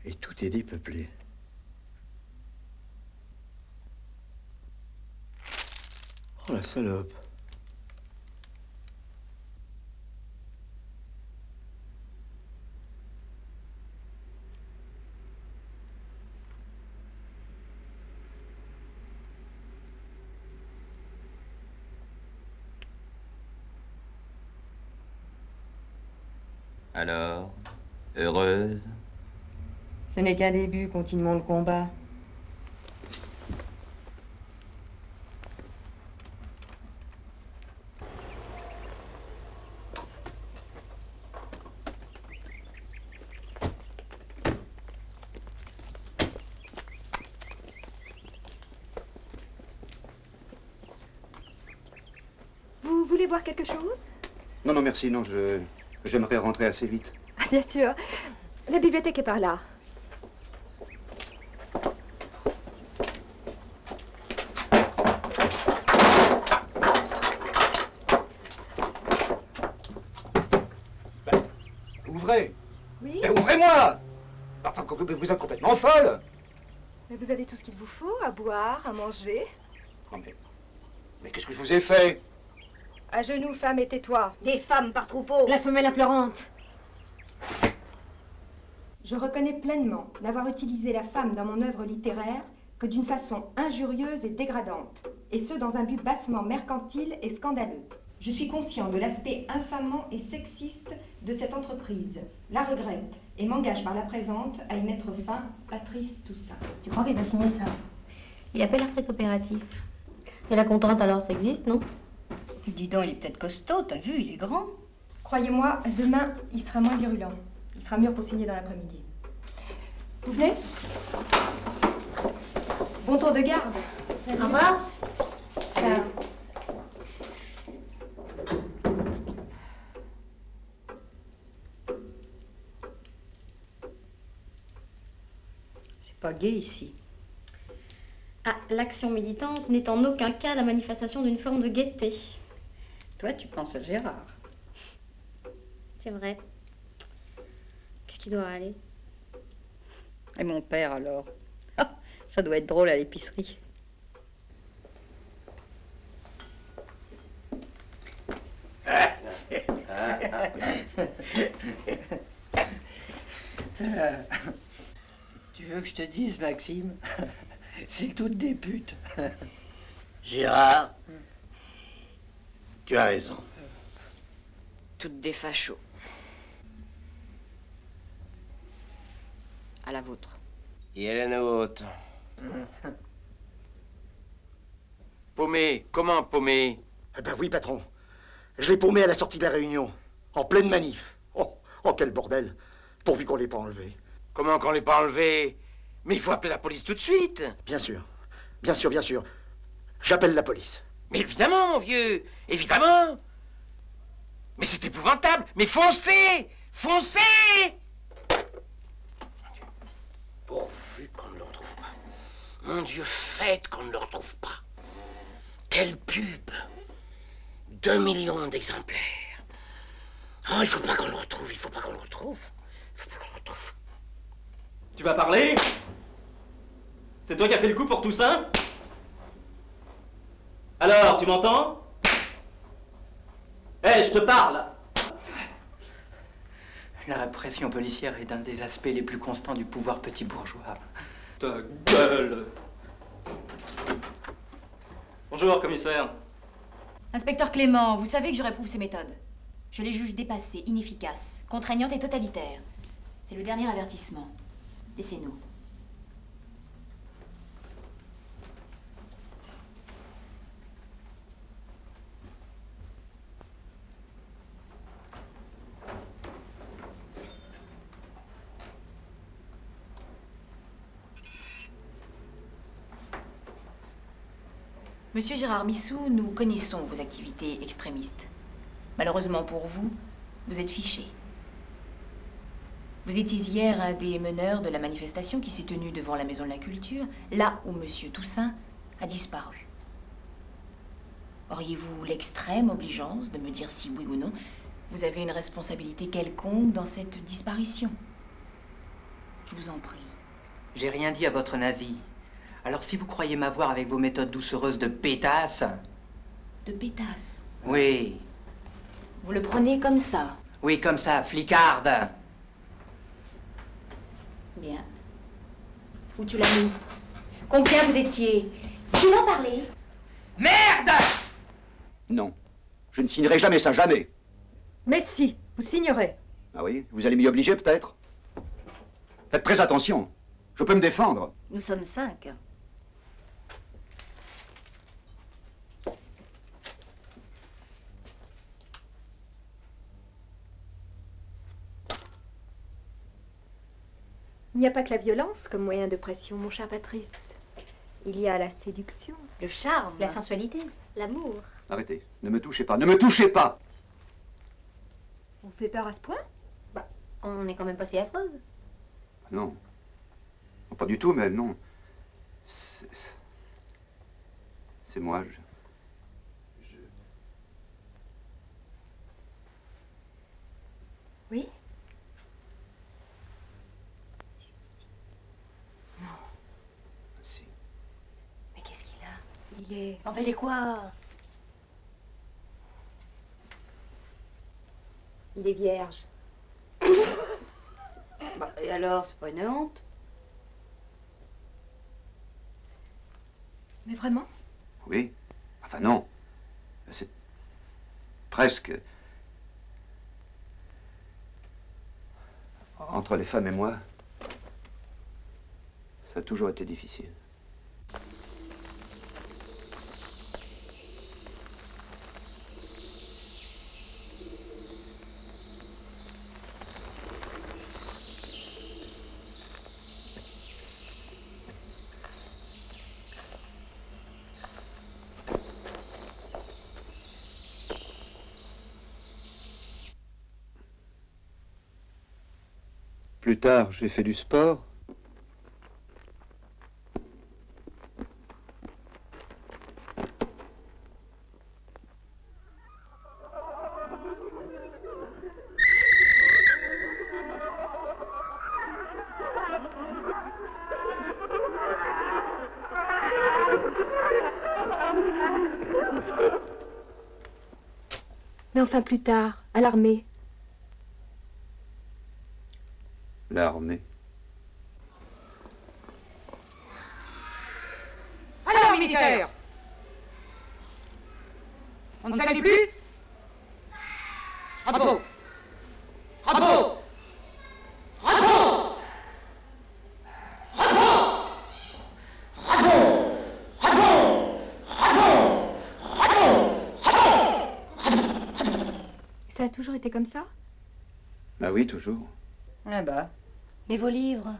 et tout est dépeuplé. Oh la salope. Alors, heureuse? Ce n'est qu'un début, continuons le combat. Vous voulez boire quelque chose? Non, non, merci, non, j'aimerais rentrer assez vite. Ah, bien sûr. La bibliothèque est par là. Ouvrez! Oui? Mais ouvrez-moi! Enfin, vous êtes complètement folle! Mais vous avez tout ce qu'il vous faut, à boire, à manger. Non mais qu'est-ce que je vous ai fait? À genoux, femme, et tais-toi. Des femmes par troupeau. La femelle pleurante. Je reconnais pleinement n'avoir utilisé la femme dans mon œuvre littéraire que d'une façon injurieuse et dégradante, et ce dans un but bassement mercantile et scandaleux. Je suis conscient de l'aspect infamant et sexiste de cette entreprise, la regrette et m'engage par la présente à y mettre fin. Patrice Toussaint. Tu crois qu'il va signer ça? Il a pas l'air très coopératif. Et la contente alors, ça existe, non? Dis donc, il est peut-être costaud, t'as vu, il est grand. Croyez-moi, demain, il sera moins virulent. Il sera mûr pour signer dans l'après-midi. Vous venez? Bon tour de garde. Au revoir. Ciao. C'est pas gai ici. Ah, l'action militante n'est en aucun cas la manifestation d'une forme de gaieté. Toi, tu penses à Gérard. C'est vrai. Qu'est-ce qui doit aller? Et mon père, alors? Ah, ça doit être drôle à l'épicerie. Tu veux que je te dise, Maxime? C'est toutes des putes. Gérard, tu as raison. Toutes des fachos. À la vôtre. Et à la nôtre. Paumé, comment paumé? Eh ben oui, patron. Je l'ai paumé à la sortie de la réunion, en pleine manif. Oh, quel bordel. Pourvu qu'on l'ait pas enlevé. Comment qu'on l'ait pas enlevé? Mais il faut appeler la police tout de suite. Bien sûr. Bien sûr, bien sûr. J'appelle la police. Mais évidemment, mon vieux, évidemment. Mais c'est épouvantable. Mais foncez! Foncez! Pourvu qu'on ne le retrouve pas. Mon Dieu, faites qu'on ne le retrouve pas. Quelle pub! 2 millions d'exemplaires. Oh, il faut pas qu'on le retrouve, il faut pas qu'on le retrouve. Il faut pas qu'on le retrouve. Tu vas parler? C'est toi qui as fait le coup pour Toussaint? Alors, tu m'entends? Hé, je te parle! La répression policière est un des aspects les plus constants du pouvoir petit bourgeois. Ta gueule! Bonjour, commissaire. Inspecteur Clément, vous savez que je réprouve ces méthodes. Je les juge dépassées, inefficaces, contraignantes et totalitaires. C'est le dernier avertissement. Laissez-nous. Monsieur Gérard Missou, nous connaissons vos activités extrémistes. Malheureusement pour vous, vous êtes fiché. Vous étiez hier un des meneurs de la manifestation qui s'est tenue devant la Maison de la Culture, là où Monsieur Toussaint a disparu. Auriez-vous l'extrême obligeance de me dire si oui ou non vous avez une responsabilité quelconque dans cette disparition? Je vous en prie. J'ai rien dit à votre nazi. Alors si vous croyez m'avoir avec vos méthodes doucereuses de pétasse... De pétasse? Oui. Vous le prenez comme ça? Oui, comme ça, flicarde. Bien. Où tu l'as mis? Combien vous étiez? Qui m'a parlé? Merde! Non. Je ne signerai jamais ça, jamais. Mais si, vous signerez. Ah oui? Vous allez m'y obliger, peut-être? Faites très attention. Je peux me défendre. Nous sommes 5. Il n'y a pas que la violence comme moyen de pression, mon cher Patrice. Il y a la séduction, le charme, la sensualité, l'amour. Arrêtez. Ne me touchez pas. Ne me touchez pas! On fait peur à ce point? Bah, on n'est quand même pas si affreuse. Non. Non, pas du tout, mais non. C'est moi. Oui? Non. Si. Mais qu'est-ce qu'il a? Il est... En fait, il est quoi? Il est vierge. Bah, et alors, c'est pas une honte? Mais vraiment? Oui. Enfin, non. C'est presque... Entre les femmes et moi, ça a toujours été difficile. Plus tard, j'ai fait du sport. enfin plus tard, à l'armée. L'armée. Alors, militaire, on ne salue plus? Bravo! Bravo! Bravo! Bravo! Bravo! Bravo! Bravo! Ça a toujours été comme ça? Bah oui, toujours. Ah bah. Mais vos livres?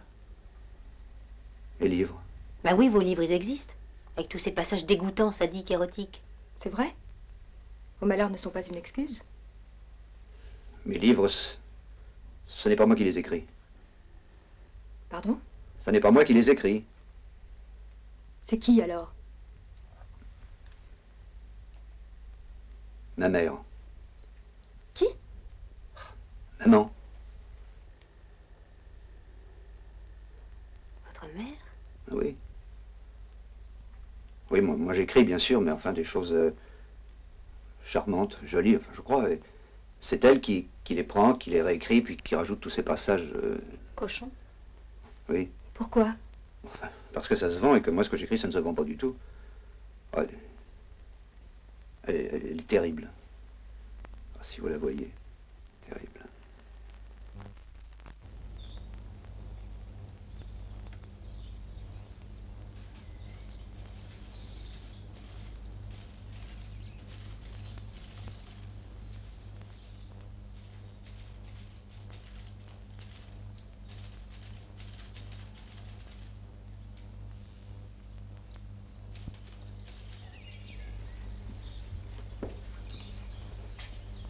Les livres. Bah oui, vos livres, ils existent. Avec tous ces passages dégoûtants, sadiques, érotiques. C'est vrai? Vos malheurs ne sont pas une excuse? Mes livres, ce n'est pas moi qui les écris. Pardon? Ce n'est pas moi qui les écris. C'est qui alors? Ma mère. Qui? Maman. Votre mère? Oui. Oui, moi j'écris bien sûr, mais enfin des choses charmantes, jolies, enfin je crois. Et c'est elle qui les prend, qui les réécrit, puis qui rajoute tous ces passages. Cochon? Oui. Pourquoi? Parce que ça se vend et que moi ce que j'écris ça ne se vend pas du tout. Ouais, elle est terrible. Ah, si vous la voyez, terrible.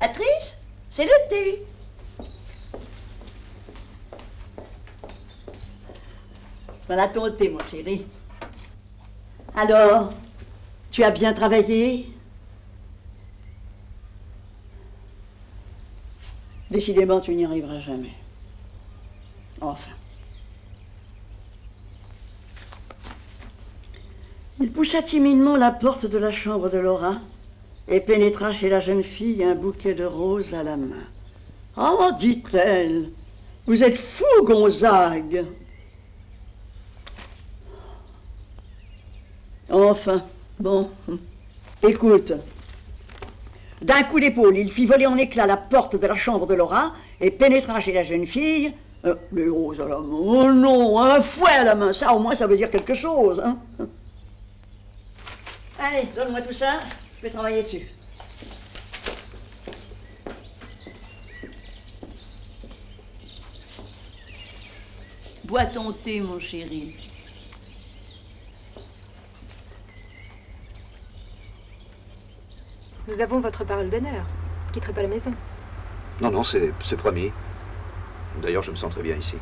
Patrice, c'est le thé. Voilà ton thé, mon chéri. Alors, tu as bien travaillé? Décidément, tu n'y arriveras jamais. Enfin. Il poussa timidement la porte de la chambre de Laura et pénétra chez la jeune fille un bouquet de roses à la main. « Oh, dit-elle, vous êtes fou, Gonzague !» Enfin, bon, écoute. D'un coup d'épaule, il fit voler en éclats la porte de la chambre de Laura et pénétra chez la jeune fille. Les roses à la main, oh non, un fouet à la main, ça au moins ça veut dire quelque chose. Hein. Allez, donne-moi tout ça, je vais travailler dessus. Bois ton thé, mon chéri. Nous avons votre parole d'honneur. Vous ne quitterez pas la maison. Non, non, c'est promis. D'ailleurs, je me sens très bien ici.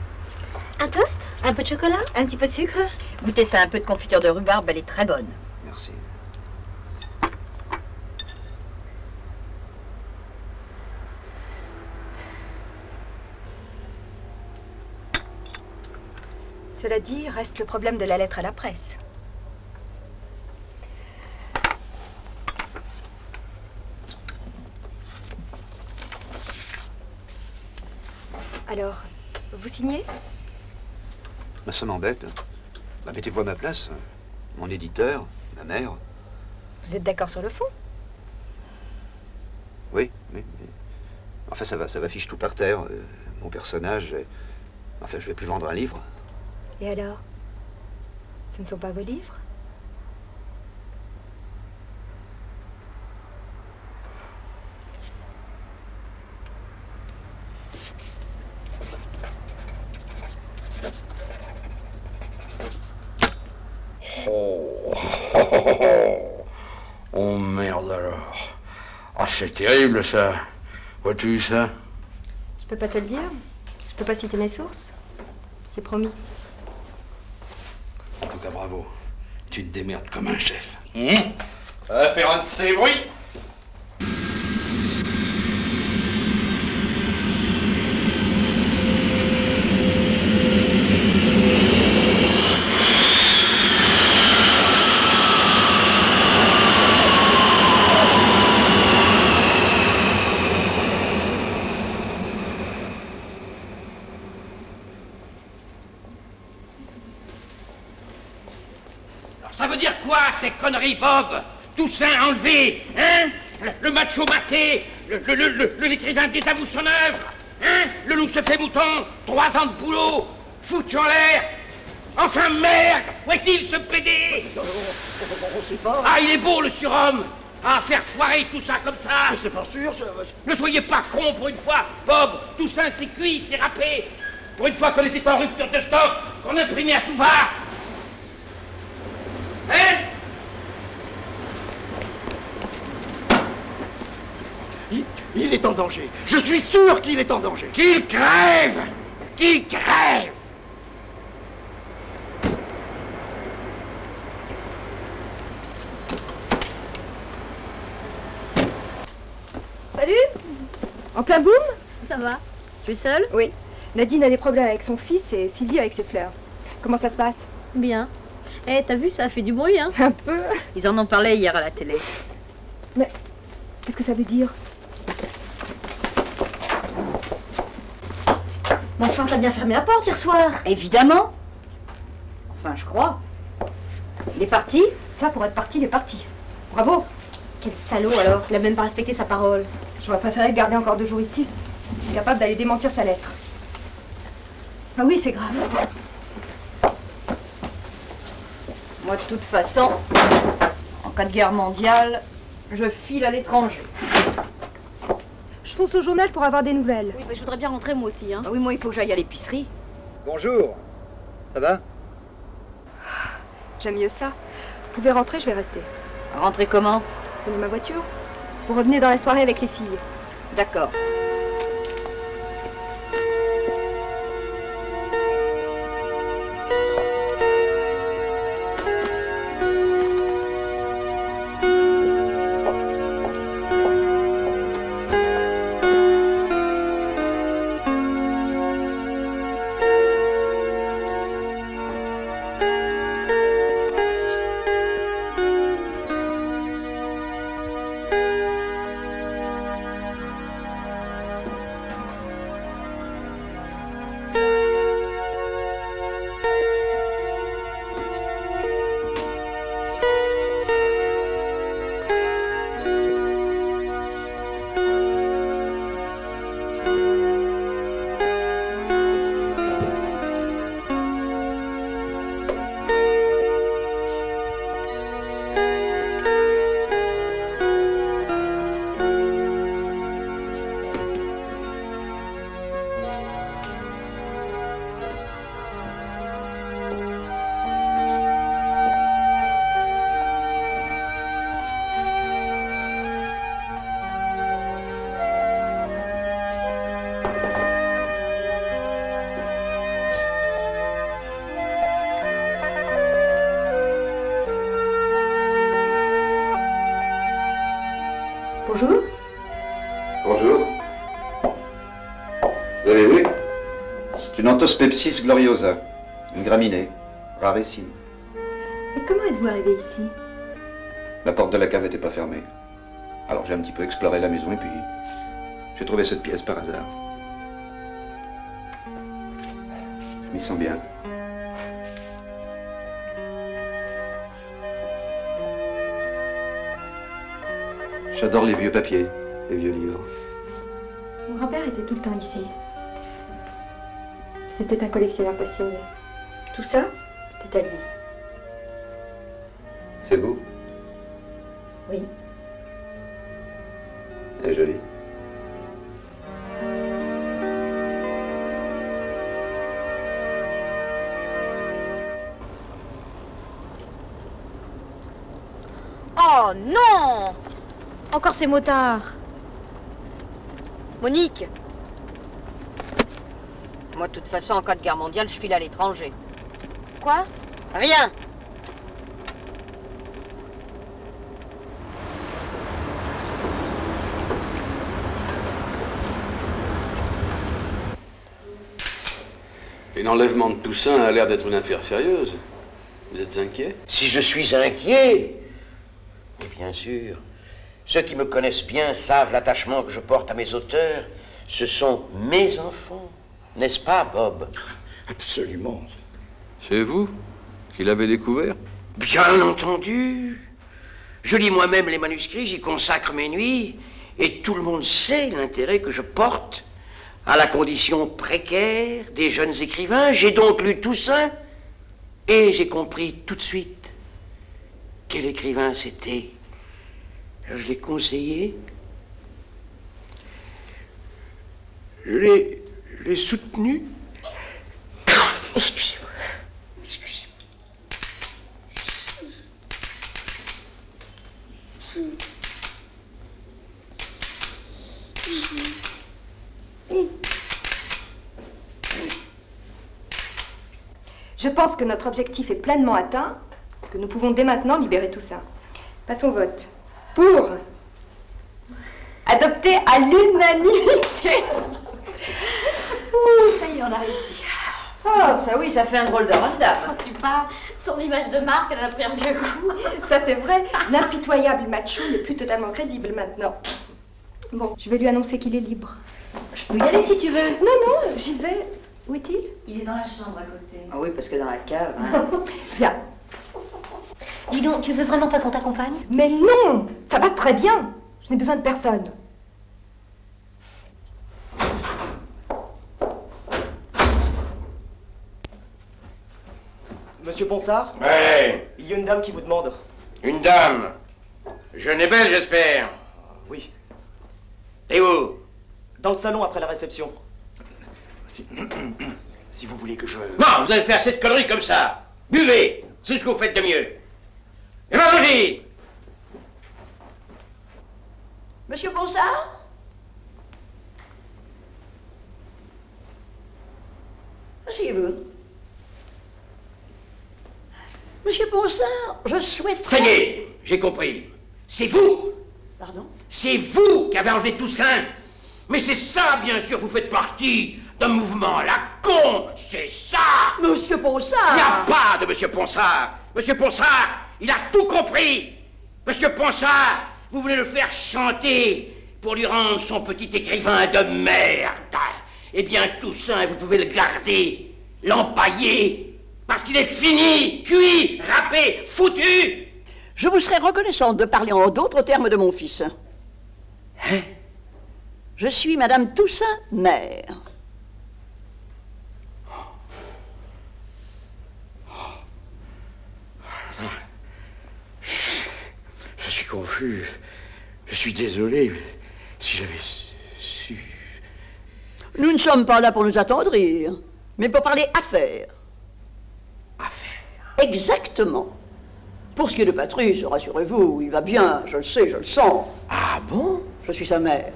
Un toast? Un peu de chocolat? Un petit peu de sucre? Goûtez ça, un peu de confiture de rhubarbe, elle est très bonne. Merci. Cela dit, reste le problème de la lettre à la presse. Alors, vous signez? Ben, ça m'embête. Ben, mettez-vous à ma place. Mon éditeur, ma mère. Vous êtes d'accord sur le fond? Oui, oui. Enfin, ça va fiche tout par terre. Mon personnage. Enfin, je vais plus vendre un livre. Et alors? Ce ne sont pas vos livres? Oh merde alors. Ah, c'est terrible ça. Vois-tu ça? Je peux pas te le dire. Je peux pas citer mes sources. C'est promis. En tout cas, bravo. Tu te démerdes comme un chef. Ça va faire un de ces bruits. Ça veut dire quoi, ces conneries, Bob? Toussaint enlevé, hein? Le macho maté, l'écrivain désavoue son œuvre, hein? Le loup se fait mouton, 3 ans de boulot, foutu en l'air. Enfin, merde! Où est-il, ce PD? On sait pas. Ah, il est beau, le surhomme! Ah, faire foirer tout ça comme ça! Mais c'est pas sûr, Ne soyez pas con pour une fois! Bob, Toussaint, c'est cuit, c'est râpé! Pour une fois qu'on était en rupture de stock, qu'on imprimait à tout va! Hein? Il est en danger. Je suis sûr qu'il est en danger. Qu'il crève! Qu'il crève! Salut. En plein boom? Ça va? Tu es seule? Oui. Nadine a des problèmes avec son fils et Sylvie avec ses fleurs. Comment ça se passe? Bien. Eh, t'as vu, ça a fait du bruit, hein? Un peu. Ils en ont parlé hier à la télé. Mais qu'est-ce que ça veut dire? Mais enfin, t'as bien fermé la porte hier soir. Évidemment. Enfin, je crois. Il est parti? Ça, pour être parti, il est parti. Bravo. Quel salaud alors, il a même pas respecté sa parole. J'aurais préféré le garder encore 2 jours ici. Il est capable d'aller démentir sa lettre. Ah oui, c'est grave. Moi, de toute façon, en cas de guerre mondiale, je file à l'étranger. Je fonce au journal pour avoir des nouvelles. Oui, mais je voudrais bien rentrer moi aussi, hein. Ah oui, moi, il faut que j'aille à l'épicerie. Bonjour. Ça va? J'aime mieux ça. Vous pouvez rentrer, je vais rester. Rentrer comment? Prenez ma voiture. Vous revenez dans la soirée avec les filles. D'accord. Bonjour. Bonjour. Vous avez vu? C'est une Anthospepsis gloriosa, une graminée, rarissime. Mais comment êtes-vous arrivé ici? La porte de la cave n'était pas fermée. Alors j'ai un petit peu exploré la maison et puis j'ai trouvé cette pièce par hasard. Je m'y sens bien. J'adore les vieux papiers, les vieux livres. Mon grand-père était tout le temps ici. C'était un collectionneur passionné. Tout ça, c'était à lui. C'est beau. Oui. Elle est jolie. Oh non! Encore ces motards. Monique! Moi, de toute façon, en cas de guerre mondiale, je file à l'étranger. Quoi? Rien! Et l'enlèvement de Toussaint a l'air d'être une affaire sérieuse. Vous êtes inquiet? Si je suis inquiet? Mais bien sûr. Ceux qui me connaissent bien savent l'attachement que je porte à mes auteurs. Ce sont mes enfants. N'est-ce pas, Bob? Absolument. C'est vous qui l'avez découvert? Bien entendu. Je lis moi-même les manuscrits, j'y consacre mes nuits, et tout le monde sait l'intérêt que je porte à la condition précaire des jeunes écrivains. J'ai donc lu Toussaint, et j'ai compris tout de suite quel écrivain c'était. Je l'ai conseillé, je l'ai soutenu. Excusez-moi. Je pense que notre objectif est pleinement atteint, que nous pouvons dès maintenant libérer Toussaint. Passons au vote. Pour adopter à l'unanimité. Ça y est, on a réussi. Oh, ça oui, ça fait un drôle de randam. Quand tu parles, son image de marque, elle en a pris un vieux coup. Ça c'est vrai, l'impitoyable macho n'est plus totalement crédible maintenant. Bon, je vais lui annoncer qu'il est libre. Je peux y aller si tu veux. Non, j'y vais. Où est-il? Il est dans la chambre à côté. Ah oui, parce que dans la cave, hein. Bien. Dis donc, tu veux vraiment pas qu'on t'accompagne? Mais non, ça va très bien. Je n'ai besoin de personne. Monsieur Ponsard? Ouais. Il y a une dame qui vous demande. Une dame. Jeune et belle, j'espère. Oui. Et où? Dans le salon après la réception. Si vous voulez que je... Non, vous allez faire cette connerie comme ça. Buvez. C'est ce que vous faites de mieux. Et allons-y. Monsieur Ponsard? Asseyez-vous. Monsieur Ponsard, je souhaite... Ça y est, j'ai compris. C'est vous. Pardon? C'est vous qui avez enlevé Toussaint. Mais c'est ça, bien sûr, vous faites partie d'un mouvement à la con. C'est ça. Monsieur Ponsard. Il n'y a pas de Monsieur Ponsard. Monsieur Ponsard, il a tout compris. Monsieur Ponsard, vous voulez le faire chanter pour lui rendre son petit écrivain de merde. Eh bien, Toussaint, vous pouvez le garder, l'empailler, parce qu'il est fini, cuit, râpé, foutu. Je vous serais reconnaissante de parler en d'autres termes de mon fils. Hein? Je suis Madame Toussaint, mère. Je suis confus. Je suis désolé. Si j'avais su... Nous ne sommes pas là pour nous attendrir, mais pour parler affaires. Affaires? Exactement. Pour ce qui est de Patrice, rassurez-vous, il va bien, je le sais, je le sens. Ah bon? Je suis sa mère.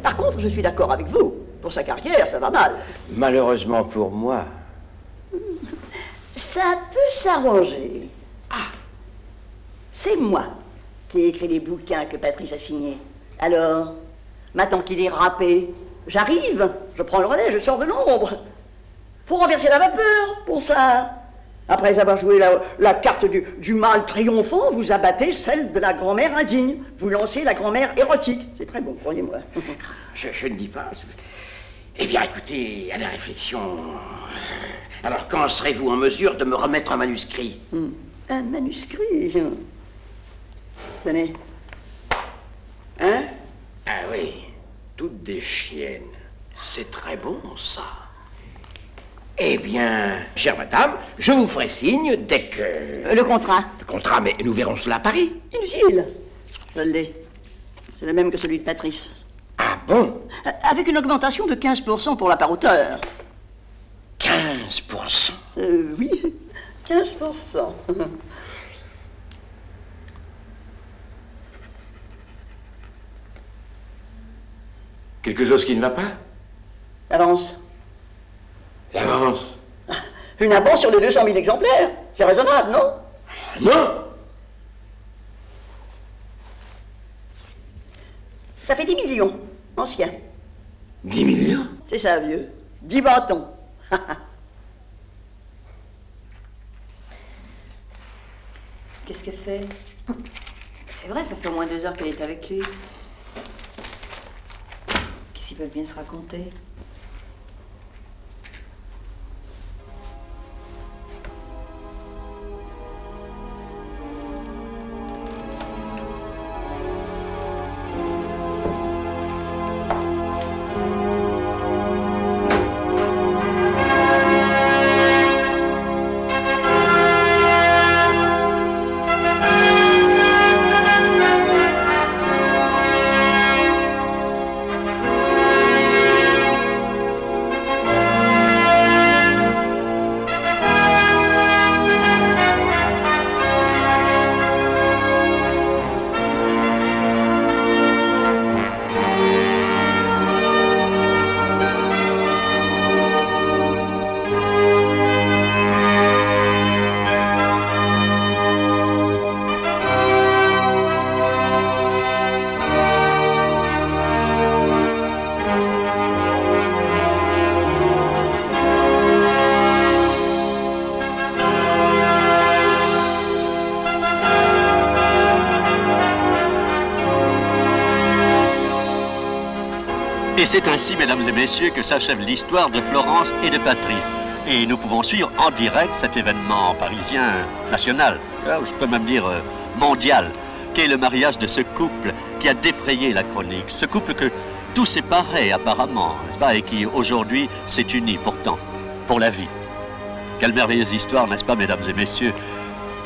Par contre, je suis d'accord avec vous. Pour sa carrière, ça va mal. Malheureusement pour moi. Ça peut s'arranger. Ah! C'est moi qui ai écrit les bouquins que Patrice a signés. Alors, maintenant qu'il est râpé, j'arrive, je prends le relais, je sors de l'ombre. Faut renverser la vapeur pour ça. Après avoir joué la carte du mâle triomphant, vous abattez celle de la grand-mère indigne. Vous lancez la grand-mère érotique. C'est très bon, croyez-moi. Je ne dis pas. Eh bien, écoutez, à la réflexion... Alors, quand serez-vous en mesure de me remettre un manuscrit? Un manuscrit? Tenez. Hein? Ah oui, toutes des chiennes. C'est très bon, ça. Eh bien, chère madame, je vous ferai signe dès que... Le contrat. Le contrat, mais nous verrons cela à Paris. Inutile. Je l'ai. C'est le même que celui de Patrice. Ah bon? Avec une augmentation de 15% pour la part auteur. 15%? Oui, 15%. Quelque chose qui ne va pas? L'avance. L'avance? Une avance sur les 200 000 exemplaires. C'est raisonnable, non? Non! Ça fait 10 millions, ancien. 10 millions? C'est ça, vieux. 10 bâtons. Qu'est-ce qu'elle fait? C'est vrai, ça fait au moins 2 heures qu'elle est avec lui. Qu'est-ce qu'ils peuvent bien se raconter? Et c'est ainsi, mesdames et messieurs, que s'achève l'histoire de Florence et de Patrice. Et nous pouvons suivre en direct cet événement parisien, national, je peux même dire mondial, qu'est le mariage de ce couple qui a défrayé la chronique. Ce couple que tout séparait apparemment, n'est-ce pas, et qui aujourd'hui s'est uni pourtant, pour la vie. Quelle merveilleuse histoire, n'est-ce pas, mesdames et messieurs,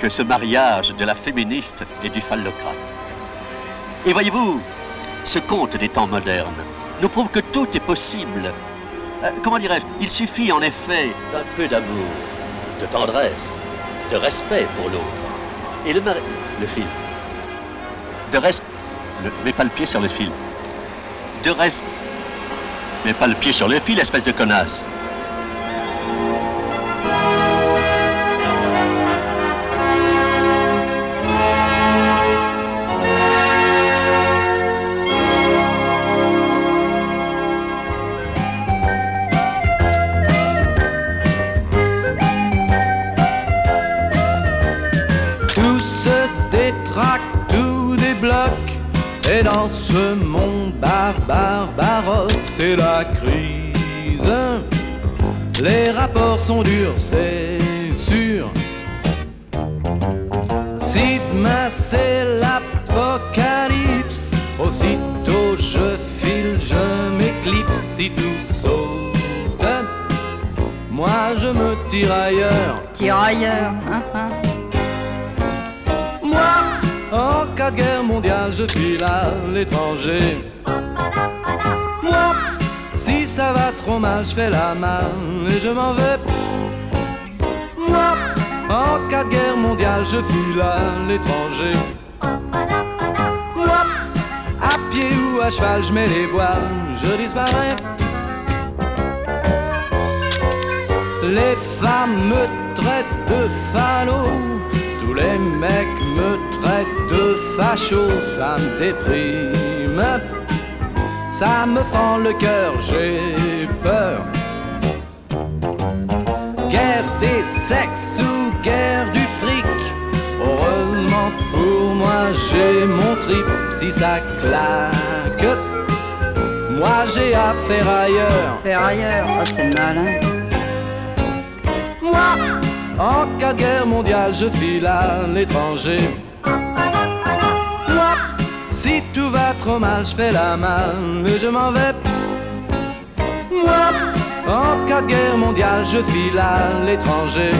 que ce mariage de la féministe et du phallocrate. Et voyez-vous, ce conte des temps modernes nous prouve que tout est possible. Comment dirais-je? Il suffit en effet d'un peu d'amour, de tendresse, de respect pour l'autre. Et le fil. De respect. Mets pas le pied sur le fil. De respect. Mets pas le pied sur le fil, espèce de connasse. Tout débloque, et dans ce monde barbare baroque, c'est la crise. Les rapports sont durs, c'est sûr. Si demain c'est l'apocalypse, aussitôt je file, je m'éclipse. Si tout saute, moi je me tire ailleurs. Tire ailleurs, hein. En cas de guerre mondiale, je file à l'étranger. Moi, si ça va trop mal, je fais la malle et je m'en vais. Moi, en cas de guerre mondiale, je file à l'étranger. Moi, à pied ou à cheval, je mets les voiles, je disparais. Les femmes me traitent de falot. Tous les mecs me traitent de facho, ça me déprime, ça me fend le cœur, j'ai peur. Guerre des sexes ou guerre du fric, heureusement pour moi j'ai mon trip. Si ça claque, moi j'ai affaire ailleurs. Faire ailleurs, oh c'est malin. Moi, en cas de guerre mondiale, je file à l'étranger. Moi, si tout va trop mal, je fais la malle et je m'en vais. Moi, en cas de guerre mondiale, je file à l'étranger.